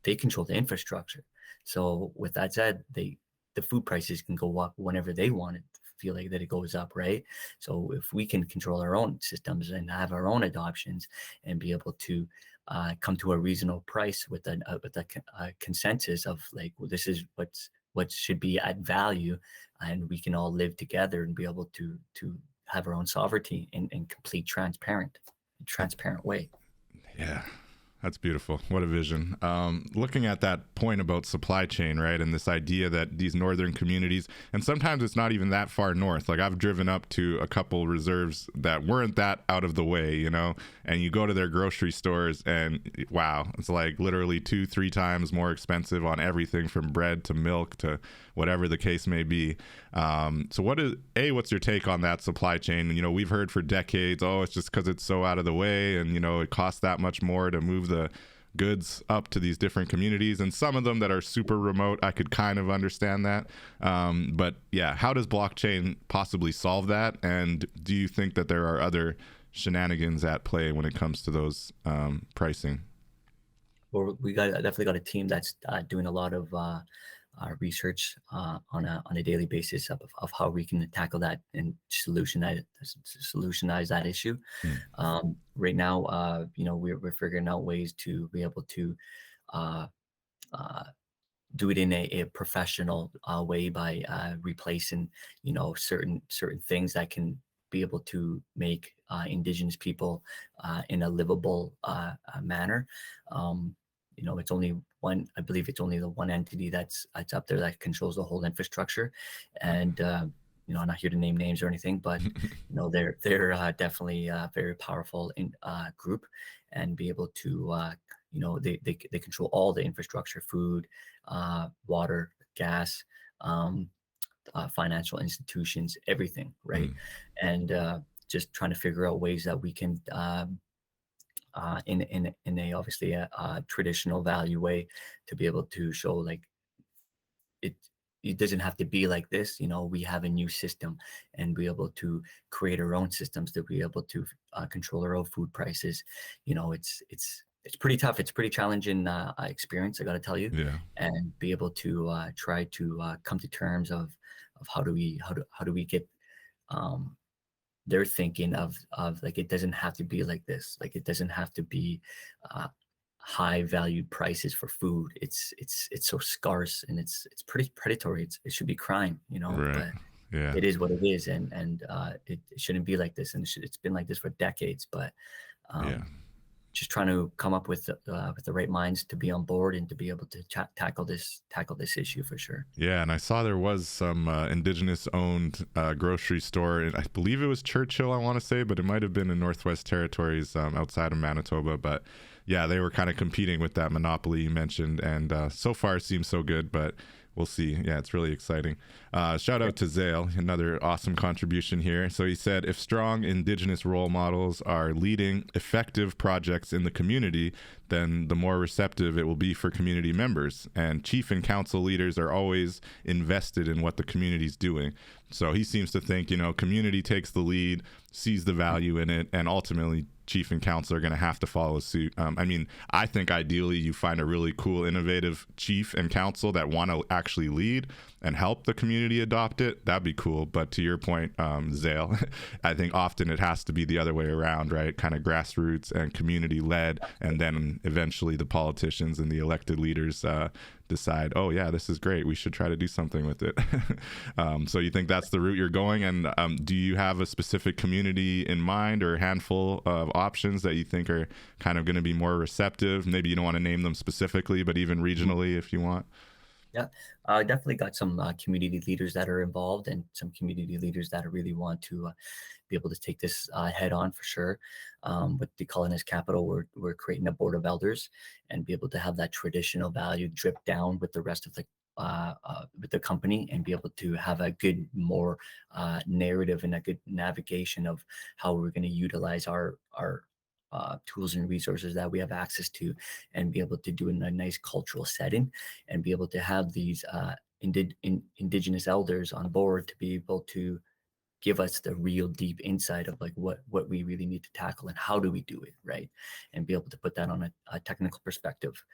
they control the infrastructure. So with that said, the food prices can go up whenever they want it, feel like that it goes up, right? So if we can control our own systems and have our own adoptions and be able to come to a reasonable price with a consensus of like, well, this is what should be at value, and we can all live together and be able to have our own sovereignty in complete transparent way. Yeah, that's beautiful. What a vision. Looking at that point about supply chain, right? And this idea that these northern communities, and sometimes it's not even that far north. Like I've driven up to a couple reserves that weren't that out of the way, you know, and you go to their grocery stores and wow, it's like literally 2-3 times more expensive on everything from bread to milk to whatever the case may be. So what's your take on that supply chain? You know, we've heard for decades, oh, it's just because it's so out of the way and, you know, it costs that much more to move the goods up to these different communities. And some of them that are super remote, I could kind of understand that. But yeah, how does blockchain possibly solve that? And do you think that there are other shenanigans at play when it comes to those pricing? Well, we definitely got a team that's doing a lot of research on a daily basis of how we can tackle that and solutionize that issue. Hmm. Right now, we're figuring out ways to be able to uh, uh, do it in a professional way by replacing, certain things that can be able to make indigenous people in a livable manner. It's only one, I believe it's only the one entity that's up there that controls the whole infrastructure. And I'm not here to name names or anything, but they're definitely a very powerful group, and be able to they control all the infrastructure, food, water, gas, financial institutions, everything, right? Hmm. And just trying to figure out ways that we can in a obviously a traditional value way, to be able to show like it it doesn't have to be like this. We have a new system, and be able to create our own systems to be able to control our own food prices. It's pretty tough. It's pretty challenging experience, I got to tell you. Yeah. And be able to try to come to terms of how do we get their thinking of like, it doesn't have to be like this. Like, it doesn't have to be uh, high valued prices for food. It's so scarce, and it's pretty predatory. It should be crime, Right. but Yeah. it is what it is. And it shouldn't be like this. And it's been like this for decades. But Yeah. just trying to come up with the right minds to be on board and to be able to tackle this issue for sure. Yeah, and I saw there was some indigenous-owned grocery store, and I believe it was Churchill, I want to say, but it might have been in Northwest Territories outside of Manitoba. But yeah, they were kind of competing with that monopoly you mentioned, and so far it seems so good, but we'll see. Yeah, it's really exciting. Shout out to Zale, another awesome contribution here. So he said, if strong indigenous role models are leading effective projects in the community, then the more receptive it will be for community members. And chief and council leaders are always invested in what the community's doing. So he seems to think, community takes the lead, sees the value in it, and ultimately chief and council are going to have to follow suit. I think ideally you find a really cool, innovative chief and council that want to actually lead and help the community adopt it. That'd be cool. But to your point, Zale, I think often it has to be the other way around, right? Kind of grassroots and community led, and then eventually the politicians and the elected leaders decide, oh yeah, this is great, we should try to do something with it. So you think that's the route you're going, and do you have a specific community in mind or a handful of options that you think are kind of going to be more receptive? Maybe you don't want to name them specifically, but even regionally if you want. Yeah, I definitely got some community leaders that are involved, and some community leaders that really want to be able to take this head on for sure. With Decolonized Capital, we're creating a board of elders and be able to have that traditional value drip down with the rest of the with the company, and be able to have a good more narrative and a good navigation of how we're going to utilize our tools and resources that we have access to, and be able to do it in a nice cultural setting, and be able to have these indigenous elders on board to be able to give us the real deep insight of like what we really need to tackle and how do we do it right, and be able to put that on a technical perspective.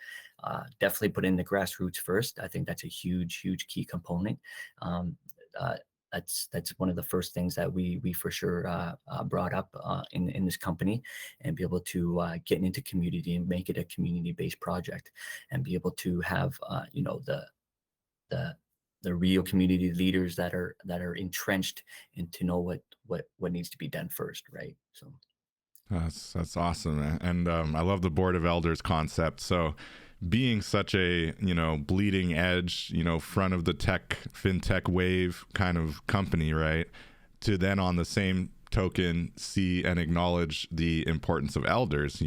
Definitely put in the grassroots first. I think that's a huge key component. um, uh, that's one of the first things that we for sure brought up in this company, and be able to get into community and make it a community-based project, and be able to have the the real community leaders that are entrenched and to know what needs to be done first, right? So That's awesome, and I love the board of elders concept. So being such a bleeding edge, front of the fintech wave kind of company, right, to then on the same token see and acknowledge the importance of elders.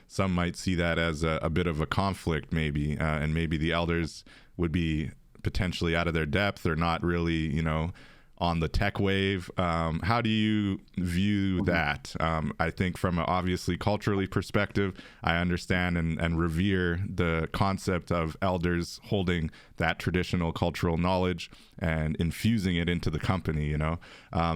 Some might see that as a bit of a conflict maybe, and maybe the elders would be potentially out of their depth or not really on the tech wave. How do you view that? I think from an obviously culturally perspective, I understand and revere the concept of elders holding that traditional cultural knowledge and infusing it into the company,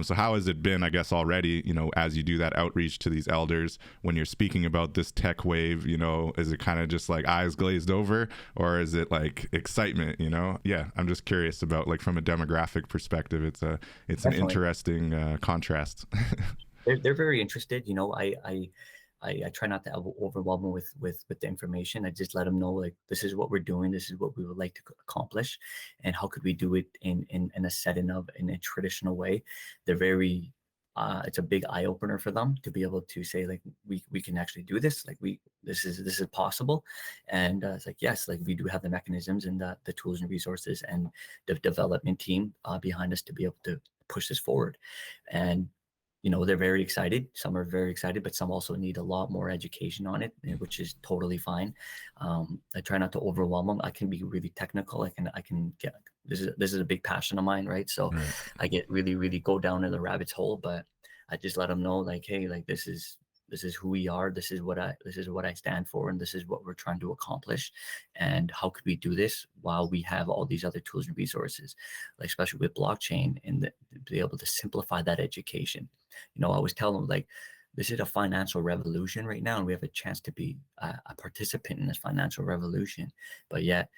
So how has it been, I guess, already, as you do that outreach to these elders, when you're speaking about this tech wave, is it kind of just like eyes glazed over, or is it like excitement, Yeah, I'm just curious about, like, from a demographic perspective, it's an definitely, interesting contrast. they're very interested. I try not to overwhelm them with the information. I just let them know, like, this is what we're doing, this is what we would like to accomplish, and how could we do it in a setting of in a traditional way. They're very it's a big eye opener for them to be able to say, like, we can actually do this, like this is possible. And it's like, yes, like, we do have the mechanisms and the tools and resources and the development team behind us to be able to push this forward. And they're very excited. Some are very excited, but some also need a lot more education on it, which is totally fine. I try not to overwhelm them. I can be really technical. I can get, this is a big passion of mine, right? So Right. I get really go down in the rabbit's hole, but I just let them know, like, hey, like, this is who we are. This is what I stand for, and this is what we're trying to accomplish. And how could we do this while we have all these other tools and resources, like especially with blockchain, and to be able to simplify that education. I always tell them, like, this is a financial revolution right now, and we have a chance to be a participant in this financial revolution. But yet,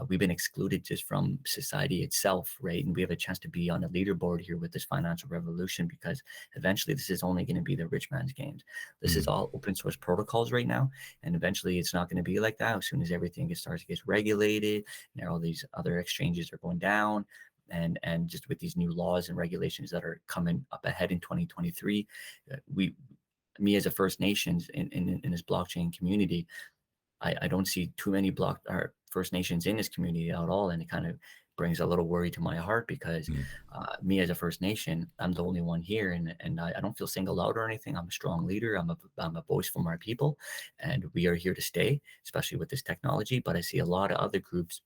we've been excluded just from society itself, right? And we have a chance to be on a leaderboard here with this financial revolution, because eventually this is only going to be the rich man's games. This is Mm. all open source protocols right now, and eventually it's not going to be like that. As soon as everything starts to get regulated, and all these other exchanges are going down, and just with these new laws and regulations that are coming up ahead in 2023, me as a First Nations in this blockchain community, I don't see too many First Nations in this community at all, and it kind of brings a little worry to my heart, because Mm. me as a First Nation, I'm the only one here, and I don't feel singled out or anything. I'm a strong leader. I'm a voice for my people, and we are here to stay, especially with this technology. But I see a lot of other groups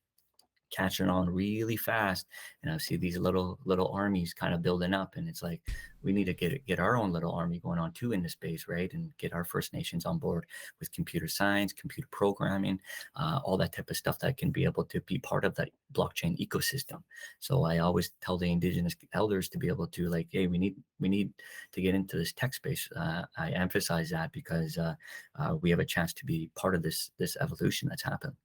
catching on really fast, and I see these little armies kind of building up, and it's like, we need to get our own little army going on too in this space, right? And get our First Nations on board with computer science, computer programming, all that type of stuff that can be able to be part of that blockchain ecosystem. So I always tell the Indigenous elders to be able to, like, hey, we need to get into this tech space. I emphasize that because we have a chance to be part of this evolution that's happened.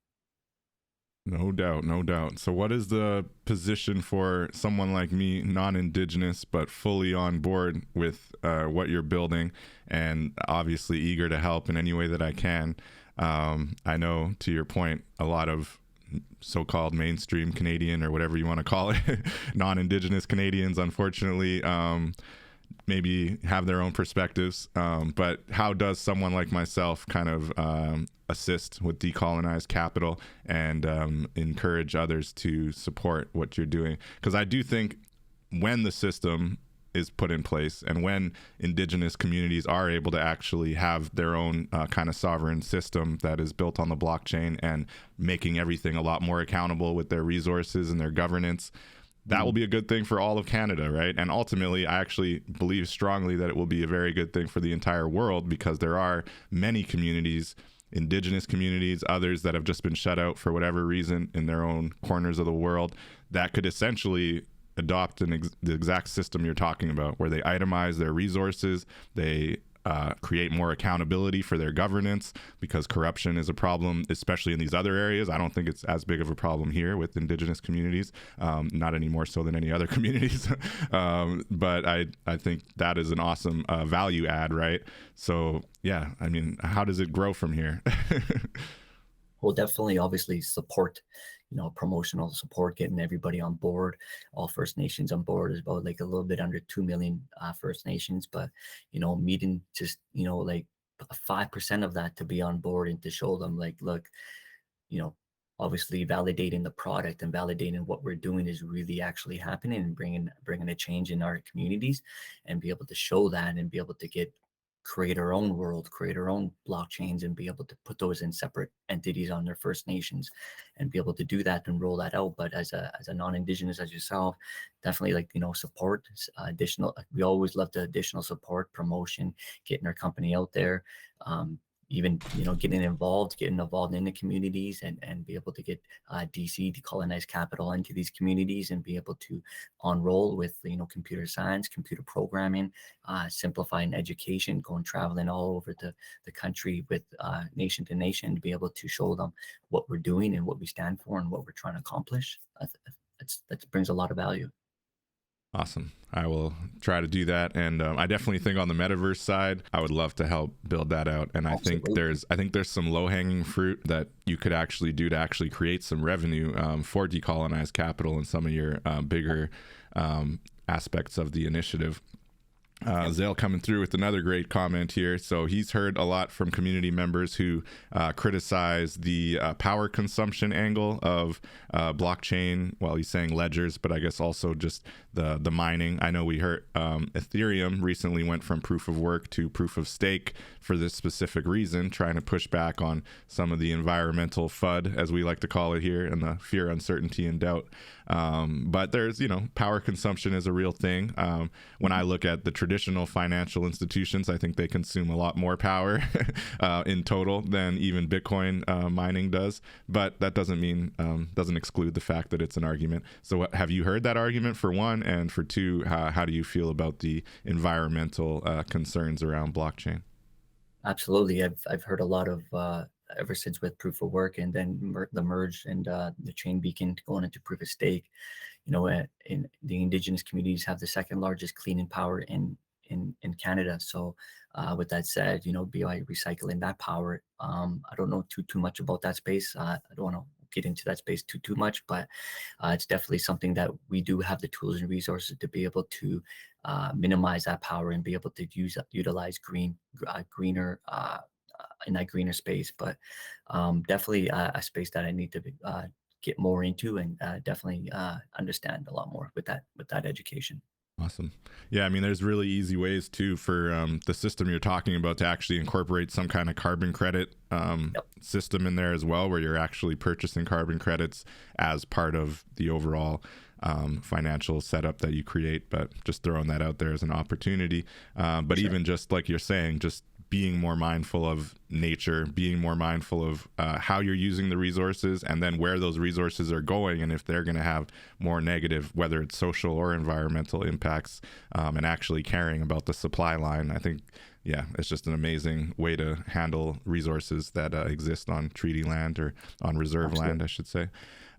No doubt, no doubt. So what is the position for someone like me, non-Indigenous, but fully on board with what you're building, and obviously eager to help in any way that I can? I know, to your point, a lot of so-called mainstream Canadian, or whatever you want to call it, non-Indigenous Canadians, unfortunately, maybe have their own perspectives. But how does someone like myself kind of assist with Decolonized Capital and encourage others to support what you're doing? Because I do think when the system is put in place and when Indigenous communities are able to actually have their own kind of sovereign system that is built on the blockchain and making everything a lot more accountable with their resources and their governance, that will be a good thing for all of Canada, right? And ultimately, I actually believe strongly that it will be a very good thing for the entire world, because there are many communities, Indigenous communities, others that have just been shut out for whatever reason in their own corners of the world, that could essentially adopt the exact system you're talking about, where they itemize their resources, they create more accountability for their governance, because corruption is a problem, especially in these other areas. I don't think it's as big of a problem here with Indigenous communities, not any more so than any other communities. But I think that is an awesome value add, right? So yeah, I mean, how does it grow from here? Well, definitely, obviously, support, promotional support, getting everybody on board, all First Nations on board. Is about like a little bit under 2 million First Nations, but, meeting just, like 5% of that to be on board and to show them like, look, obviously validating the product and validating what we're doing is really actually happening, and bringing a change in our communities, and be able to show that and be able to create our own world, create our own blockchains, and be able to put those in separate entities on their First Nations, and be able to do that and roll that out. But as a non-Indigenous as yourself, definitely like, support additional. We always love the additional support, promotion, getting our company out there. Even getting involved in the communities, and be able to get DC, Decolonized Capital, into these communities, and be able to enroll with computer science, computer programming, simplifying education, traveling all over the country with nation to nation, to be able to show them what we're doing and what we stand for and what we're trying to accomplish. That brings a lot of value. Awesome. I will try to do that. And I definitely think on the metaverse side, I would love to help build that out. And Absolutely. I think there's some low hanging fruit that you could actually do to actually create some revenue for Decolonized Capital and some of your bigger aspects of the initiative. Zale coming through with another great comment here. So he's heard a lot from community members who criticize the power consumption angle of blockchain. Well, he's saying ledgers, but I guess also just the mining. I know we heard Ethereum recently went from proof of work to proof of stake for this specific reason, trying to push back on some of the environmental FUD, as we like to call it here, and the fear, uncertainty, and doubt. But there's, power consumption is a real thing. When I look at the traditional financial institutions, I think they consume a lot more power in total than even Bitcoin mining does. But that doesn't mean, doesn't exclude the fact that it's an argument. So have you heard that argument, for one? And for two, how do you feel about the environmental concerns around blockchain? Absolutely. I've heard a lot of, ever since with proof of work, and then the merge, and the chain beacon going into proof of stake. In the Indigenous communities have the second largest cleaning power in Canada. So with that said, BI recycling that power. I don't know too much about that space. I don't want to get into that space too much, but it's definitely something that we do have the tools and resources to be able to minimize that power, and be able to utilize greener in that greener space. But definitely a space that I need to get more into, and definitely understand a lot more with that education. Awesome. Yeah, I mean, there's really easy ways too for the system you're talking about to actually incorporate some kind of carbon credit system in there as well, where you're actually purchasing carbon credits as part of the overall financial setup that you create. But just throwing that out there as an opportunity. But even just like you're saying, just being more mindful of nature, being more mindful of how you're using the resources, and then where those resources are going, and if they're going to have more negative, whether it's social or environmental impacts, and actually caring about the supply line. I think, yeah, it's just an amazing way to handle resources that exist on treaty land, or on reserve land, I should say.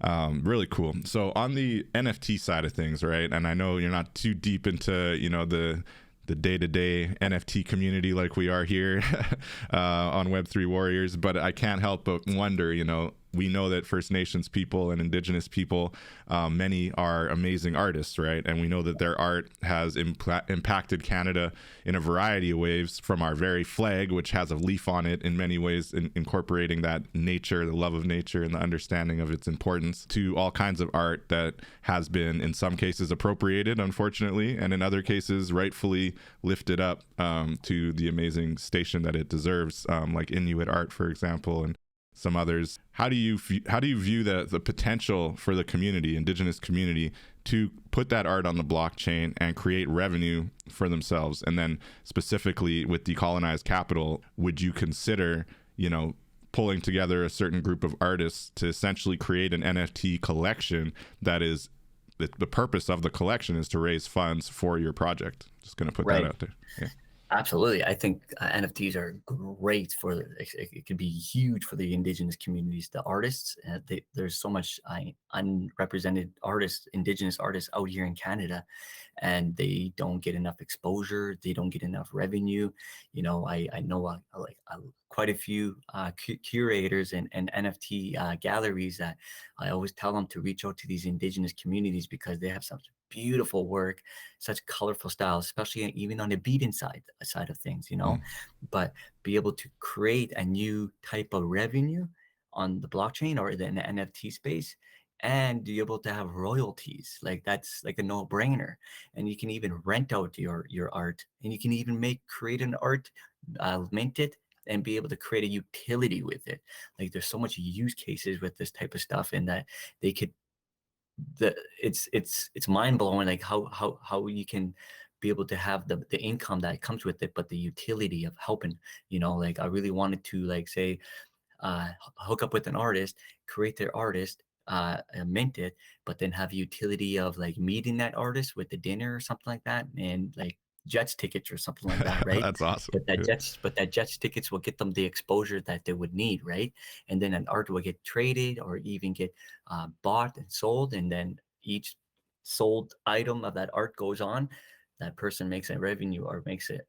Really cool. So on the NFT side of things, right? And I know you're not too deep into, the day-to-day NFT community like we are here on Web3 Warriors, but I can't help but wonder, we know that First Nations people and Indigenous people, many are amazing artists, right? And we know that their art has impacted Canada in a variety of ways, from our very flag, which has a leaf on it in many ways, incorporating that nature, the love of nature and the understanding of its importance, to all kinds of art that has been in some cases appropriated, unfortunately, and in other cases rightfully lifted up to the amazing station that it deserves, like Inuit art, for example, and some others. How do you view the potential for the community, Indigenous community, to put that art on the blockchain and create revenue for themselves? And then specifically with Decolonized Capital, would you consider, pulling together a certain group of artists to essentially create an NFT collection that is the purpose of the collection is to raise funds for your project? Just going to put that out there. Yeah. Absolutely. I think NFTs are great it could be huge for the Indigenous communities, the artists. There's so much unrepresented artists, Indigenous artists out here in Canada, and they don't get enough exposure. They don't get enough revenue. I know quite a few curators and NFT galleries that I always tell them to reach out to these Indigenous communities, because they have such beautiful work, such colorful styles, especially even on the beading side of things, but be able to create a new type of revenue on the blockchain or the NFT space, and be able to have royalties. Like, that's like a no-brainer. And you can even rent out your art, and you can even create an art, mint it, and be able to create a utility with it. Like, there's so much use cases with this type of stuff, and that they could it's mind-blowing, like how you can be able to have the income that comes with it, but the utility of helping. Like, I really wanted to, say, hook up with an artist, create their artist, mint it, but then have utility of meeting that artist with the dinner or something like that, and Jets tickets or something like that, right? That's awesome. But that Jets tickets will get them the exposure that they would need, right? And then an art will get traded or even get bought and sold, and then each sold item of that art goes on. That person makes a revenue or makes it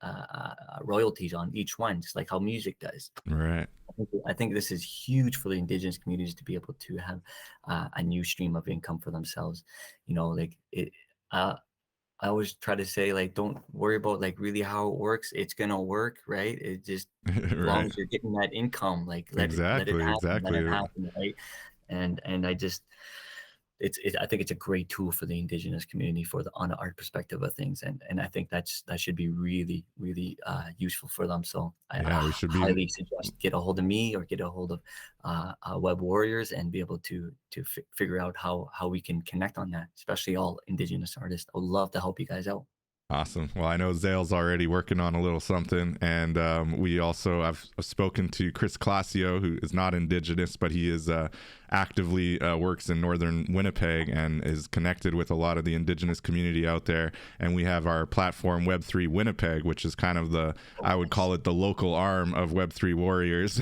royalties on each one, just like how music does. Right. I think this is huge for the Indigenous communities to be able to have a new stream of income for themselves. I always try to say, don't worry about really how it works. It's gonna work, right? It just as long as you're getting that income, let it happen, right? And I think it's a great tool for the Indigenous community on the art perspective of things, and I think that should be really, really usul for them. So I highly suggest get a hold of me or get a hold of Web Warriors and be able to figure out how we can connect on that, especially all Indigenous artists. I would love to help you guys out. Awesome. Well, I know Zale's already working on a little something, and I've spoken to Chris Classio, who is not Indigenous, but he is actively works in northern Winnipeg and is connected with a lot of the Indigenous community out there. And we have our platform Web3 Winnipeg, which is kind of I would call it the local arm of Web3 Warriors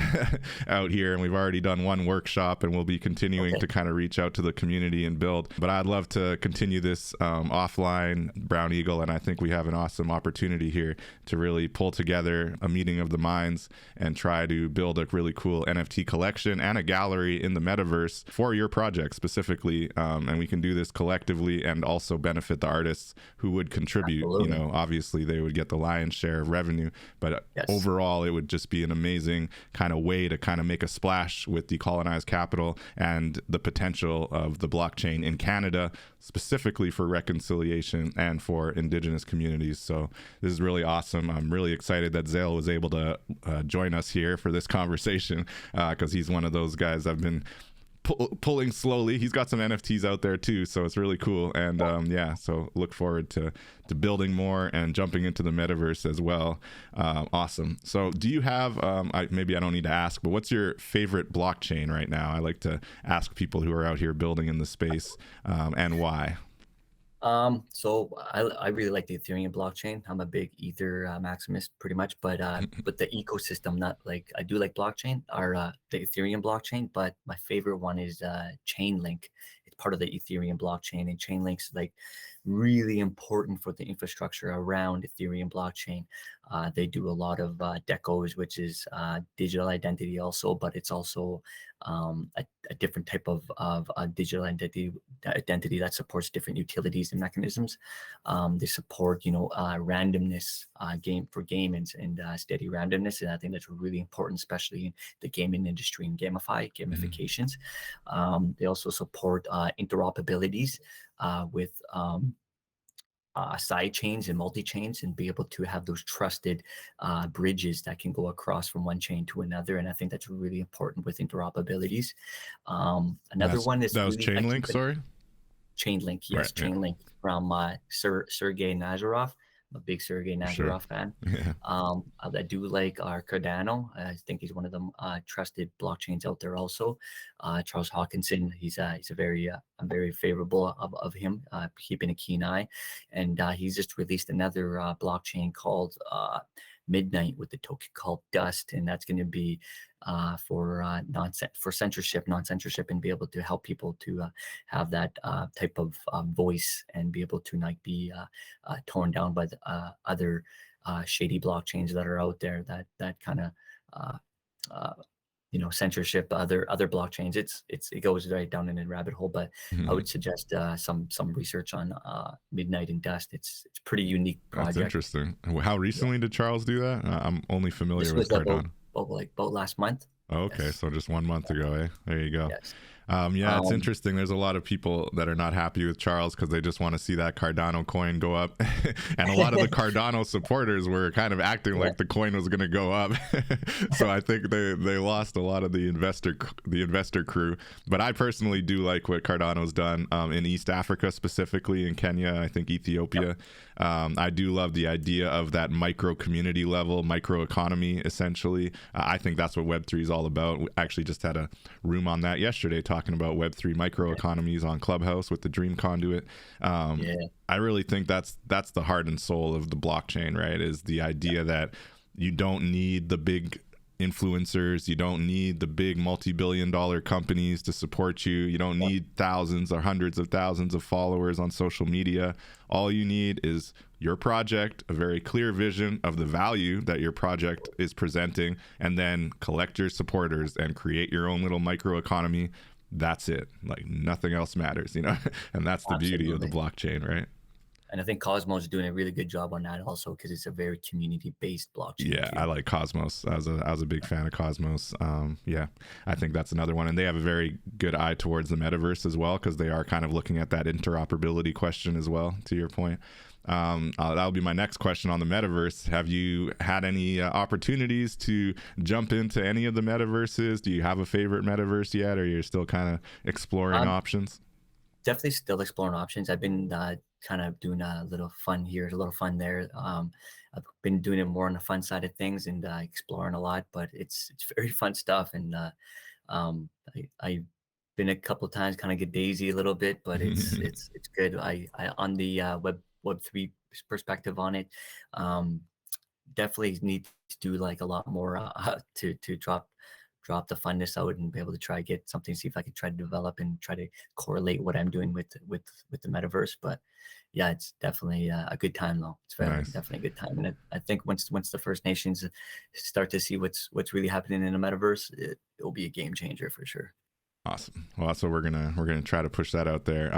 out here. And we've already done one workshop, and we'll be continuing to kind of reach out to the community and build. But I'd love to continue this offline, Brown Eagle, and I think we have an awesome opportunity here to really pull together a meeting of the minds and try to build a really cool NFT collection and a gallery in the metaverse for your project specifically. And we can do this collectively and also benefit the artists who would contribute. Absolutely. Obviously they would get the lion's share of revenue, but overall it would just be an amazing kind of way to kind of make a splash with Decolonized Capital and the potential of the blockchain in Canada, specifically for reconciliation and for Indigenous communities. So this is really awesome. I'm really excited that Zale was able to join us here for this conversation, because he's one of those guys I've been pulling slowly. He's got some NFTs out there too, so it's really cool. And so look forward to building more and jumping into the metaverse as well. Awesome. So do you have maybe I don't need to ask, but what's your favorite blockchain right now? I like to ask people who are out here building in the space, and why. So I really like the Ethereum blockchain. I'm a big Ether maximist pretty much, but the ecosystem, not like I do like blockchain or the Ethereum blockchain, but my favorite one is Chainlink. It's part of the Ethereum blockchain, and Chainlink's really important for the infrastructure around Ethereum blockchain. They do a lot of decos, which is digital identity also, but it's also a different type of digital identity that supports different utilities and mechanisms. They support, randomness game and steady randomness, and I think that's really important, especially in the gaming industry and gamifications. They also support interoperabilities with side chains and multi chains, and be able to have those trusted bridges that can go across from one chain to another. And I think that's really important with interoperabilities. Another one is that was Chainlink. Sorry, Chainlink. Yes, right, Chainlink from Sergey Nazarov. I'm a big Sergey Nazarov fan. Yeah. I do like Cardano. I think he's one of the trusted blockchains out there. Also, Charles Hawkinson. He's a very I'm very favorable of him, keeping a keen eye, and he's just released another blockchain called Midnight with the token called Dust, and that's going to be for censorship, non-censorship, and be able to help people to have that type of voice and be able to not be torn down by the other shady blockchains that are out there that kind of censorship other blockchains. It goes right down in a rabbit hole, but I would suggest some research on Midnight and Dust. It's pretty unique project. That's interesting. How recently did Charles do that? I'm only familiar with Cardano. About last month. Oh, okay, yes. So just 1 month ago, eh? There you go. Yes. It's interesting. There's a lot of people that are not happy with Charles because they just want to see that Cardano coin go up. And a lot of the Cardano supporters were kind of acting like the coin was going to go up. So I think they lost a lot of the investor crew. But I personally do like what Cardano's done in East Africa, specifically in Kenya, I think Ethiopia. I do love the idea of that micro community level, micro economy, essentially. I think that's what Web3 is all about. We actually just had a room on that yesterday talking about Web3 micro economies on Clubhouse with the Dream Conduit. I really think that's the heart and soul of the blockchain, right? Is the idea that you don't need the big influencers, you don't need the big multi-billion-dollar companies to support you, you don't need thousands or hundreds of thousands of followers on social media. All you need is your project, a very clear vision of the value that your project is presenting, and then collect your supporters and create your own little microeconomy. That's it. Like, nothing else matters, and that's the beauty of the blockchain, right? And I think Cosmos is doing a really good job on that also, because it's a very community-based blockchain. Yeah, too. I like Cosmos. I was a big fan of Cosmos. I think that's another one. And they have a very good eye towards the metaverse as well, because they are kind of looking at that interoperability question as well, to your point. That'll be my next question on the metaverse. Have you had any opportunities to jump into any of the metaverses? Do you have a favorite metaverse yet, or you're still kind of exploring options? Definitely still exploring options. I've been kind of doing a little fun here, a little fun there. I've been doing it more on the fun side of things and exploring a lot, but it's very fun stuff. And I've been a couple of times, kind of get daisy a little bit, but it's good. I on the Web3 perspective on it, definitely need to do like a lot more to drop the funness out and be able to try to get something, see if I could try to develop and try to correlate what I'm doing with the metaverse. But yeah, it's definitely a good time though. It's definitely a good time. And I think once the First Nations start to see what's really happening in the metaverse, it'll be a game changer for sure. Awesome. Well, that's what we're gonna try to push that out there.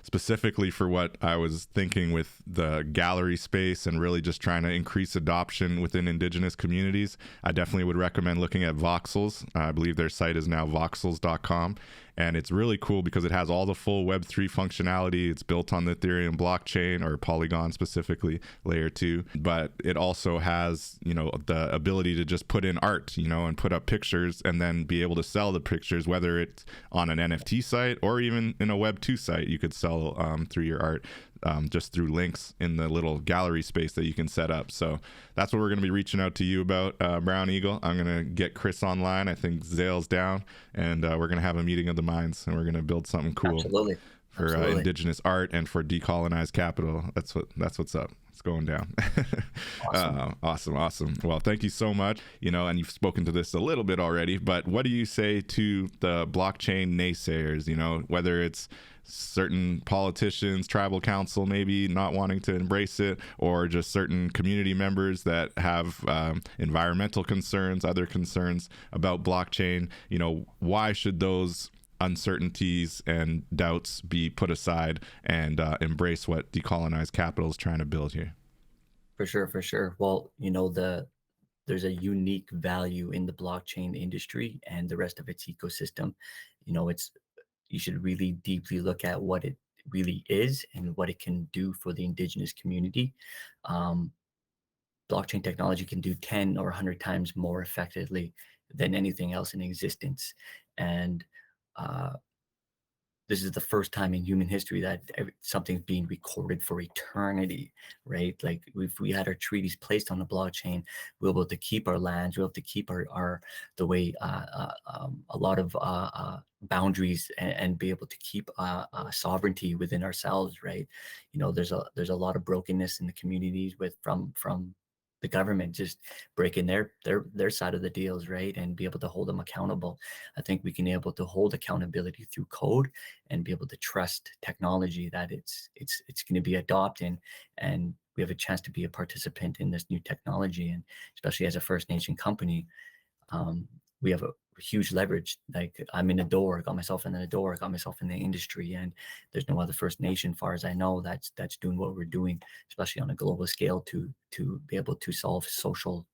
Specifically for what I was thinking with the gallery space and really just trying to increase adoption within Indigenous communities, I definitely would recommend looking at Voxels. I believe their site is now voxels.com. And it's really cool because it has all the full Web3 functionality. It's built on the Ethereum blockchain, or Polygon specifically, layer 2. But it also has, the ability to just put in art, and put up pictures and then be able to sell the pictures, whether it's on an NFT site or even in a Web2 site. You could sell through your art. Just through links in the little gallery space that you can set up. So that's what we're going to be reaching out to you about, Brown Eagle. I'm going to get Chris online. I think Zale's down, and we're going to have a meeting of the minds, and we're going to build something cool for Indigenous art and for Decolonized Capital. That's what's up. It's going down. Awesome. Awesome. Well, thank you so much. And you've spoken to this a little bit already, but what do you say to the blockchain naysayers, whether it's certain politicians, tribal council maybe not wanting to embrace it, or just certain community members that have environmental concerns, other concerns about blockchain? Why should those uncertainties and doubts be put aside and embrace what Decolonized Capital is trying to build here? For sure. Well, there's a unique value in the blockchain industry and the rest of its ecosystem. You should really deeply look at what it really is and what it can do for the indigenous community. Blockchain technology can do 10 or 100 times more effectively than anything else in existence. And this is the first time in human history that something's being recorded for eternity, right? Like if we had our treaties placed on the blockchain, we're able to keep our lands, we're able to keep the way a lot of boundaries and be able to keep sovereignty within ourselves, right? There's a lot of brokenness in the communities from the government just breaking their side of the deals, right? And be able to hold them accountable. I think we can be able to hold accountability through code and be able to trust technology that it's going to be adopted, and we have a chance to be a participant in this new technology. And especially as a First Nation company, we have a huge leverage. Like I'm in the door, got myself in the door, got myself in the industry, and there's no other First Nation, far as I know, that's doing what we're doing, especially on a global scale, to be able to solve social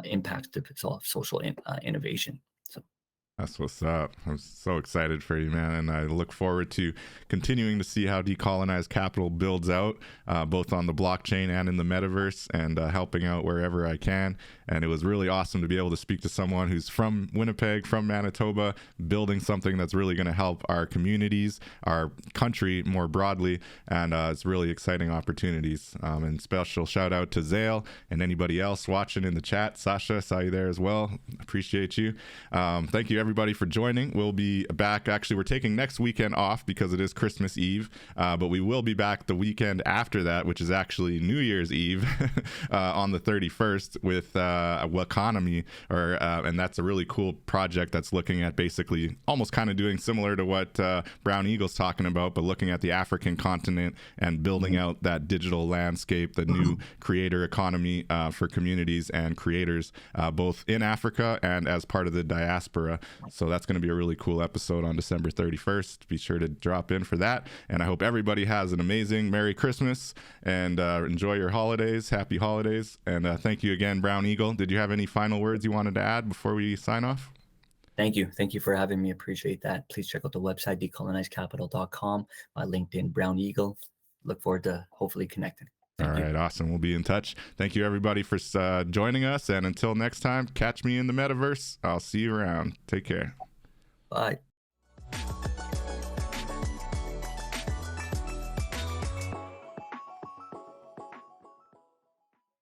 impacts, to solve social innovation. So that's what's up. I'm so excited for you, man. And I look forward to continuing to see how Decolonized Capital builds out, both on the blockchain and in the metaverse, and helping out wherever I can. And it was really awesome to be able to speak to someone who's from Winnipeg, from Manitoba, building something that's really going to help our communities, our country more broadly. And it's really exciting opportunities. And special shout out to Zale and anybody else watching in the chat. Sasha, saw you there as well. Appreciate you. Thank you, everybody, for joining. We'll be back. Actually, we're taking next weekend off because it is Christmas Eve, but we will be back the weekend after that, which is actually New Year's Eve on the 31st with Economy, and that's a really cool project that's looking at basically almost kind of doing similar to what Brown Eagle's talking about, but looking at the African continent and building out that digital landscape, the new creator economy for communities and creators, both in Africa and as part of the diaspora. So that's going to be a really cool episode on December 31st. Be sure to drop in for that. And I hope everybody has an amazing Merry Christmas and enjoy your holidays. Happy holidays. And thank you again, Brown Eagle. Did you have any final words you wanted to add before we sign off? Thank you for having me. Appreciate that. Please check out the website, decolonizedcapital.com, my LinkedIn, Brown Eagle. Look forward to hopefully connecting. All right, awesome. We'll be in touch. Thank you, everybody, for joining us. And until next time, catch me in the metaverse. I'll see you around. Take care. Bye.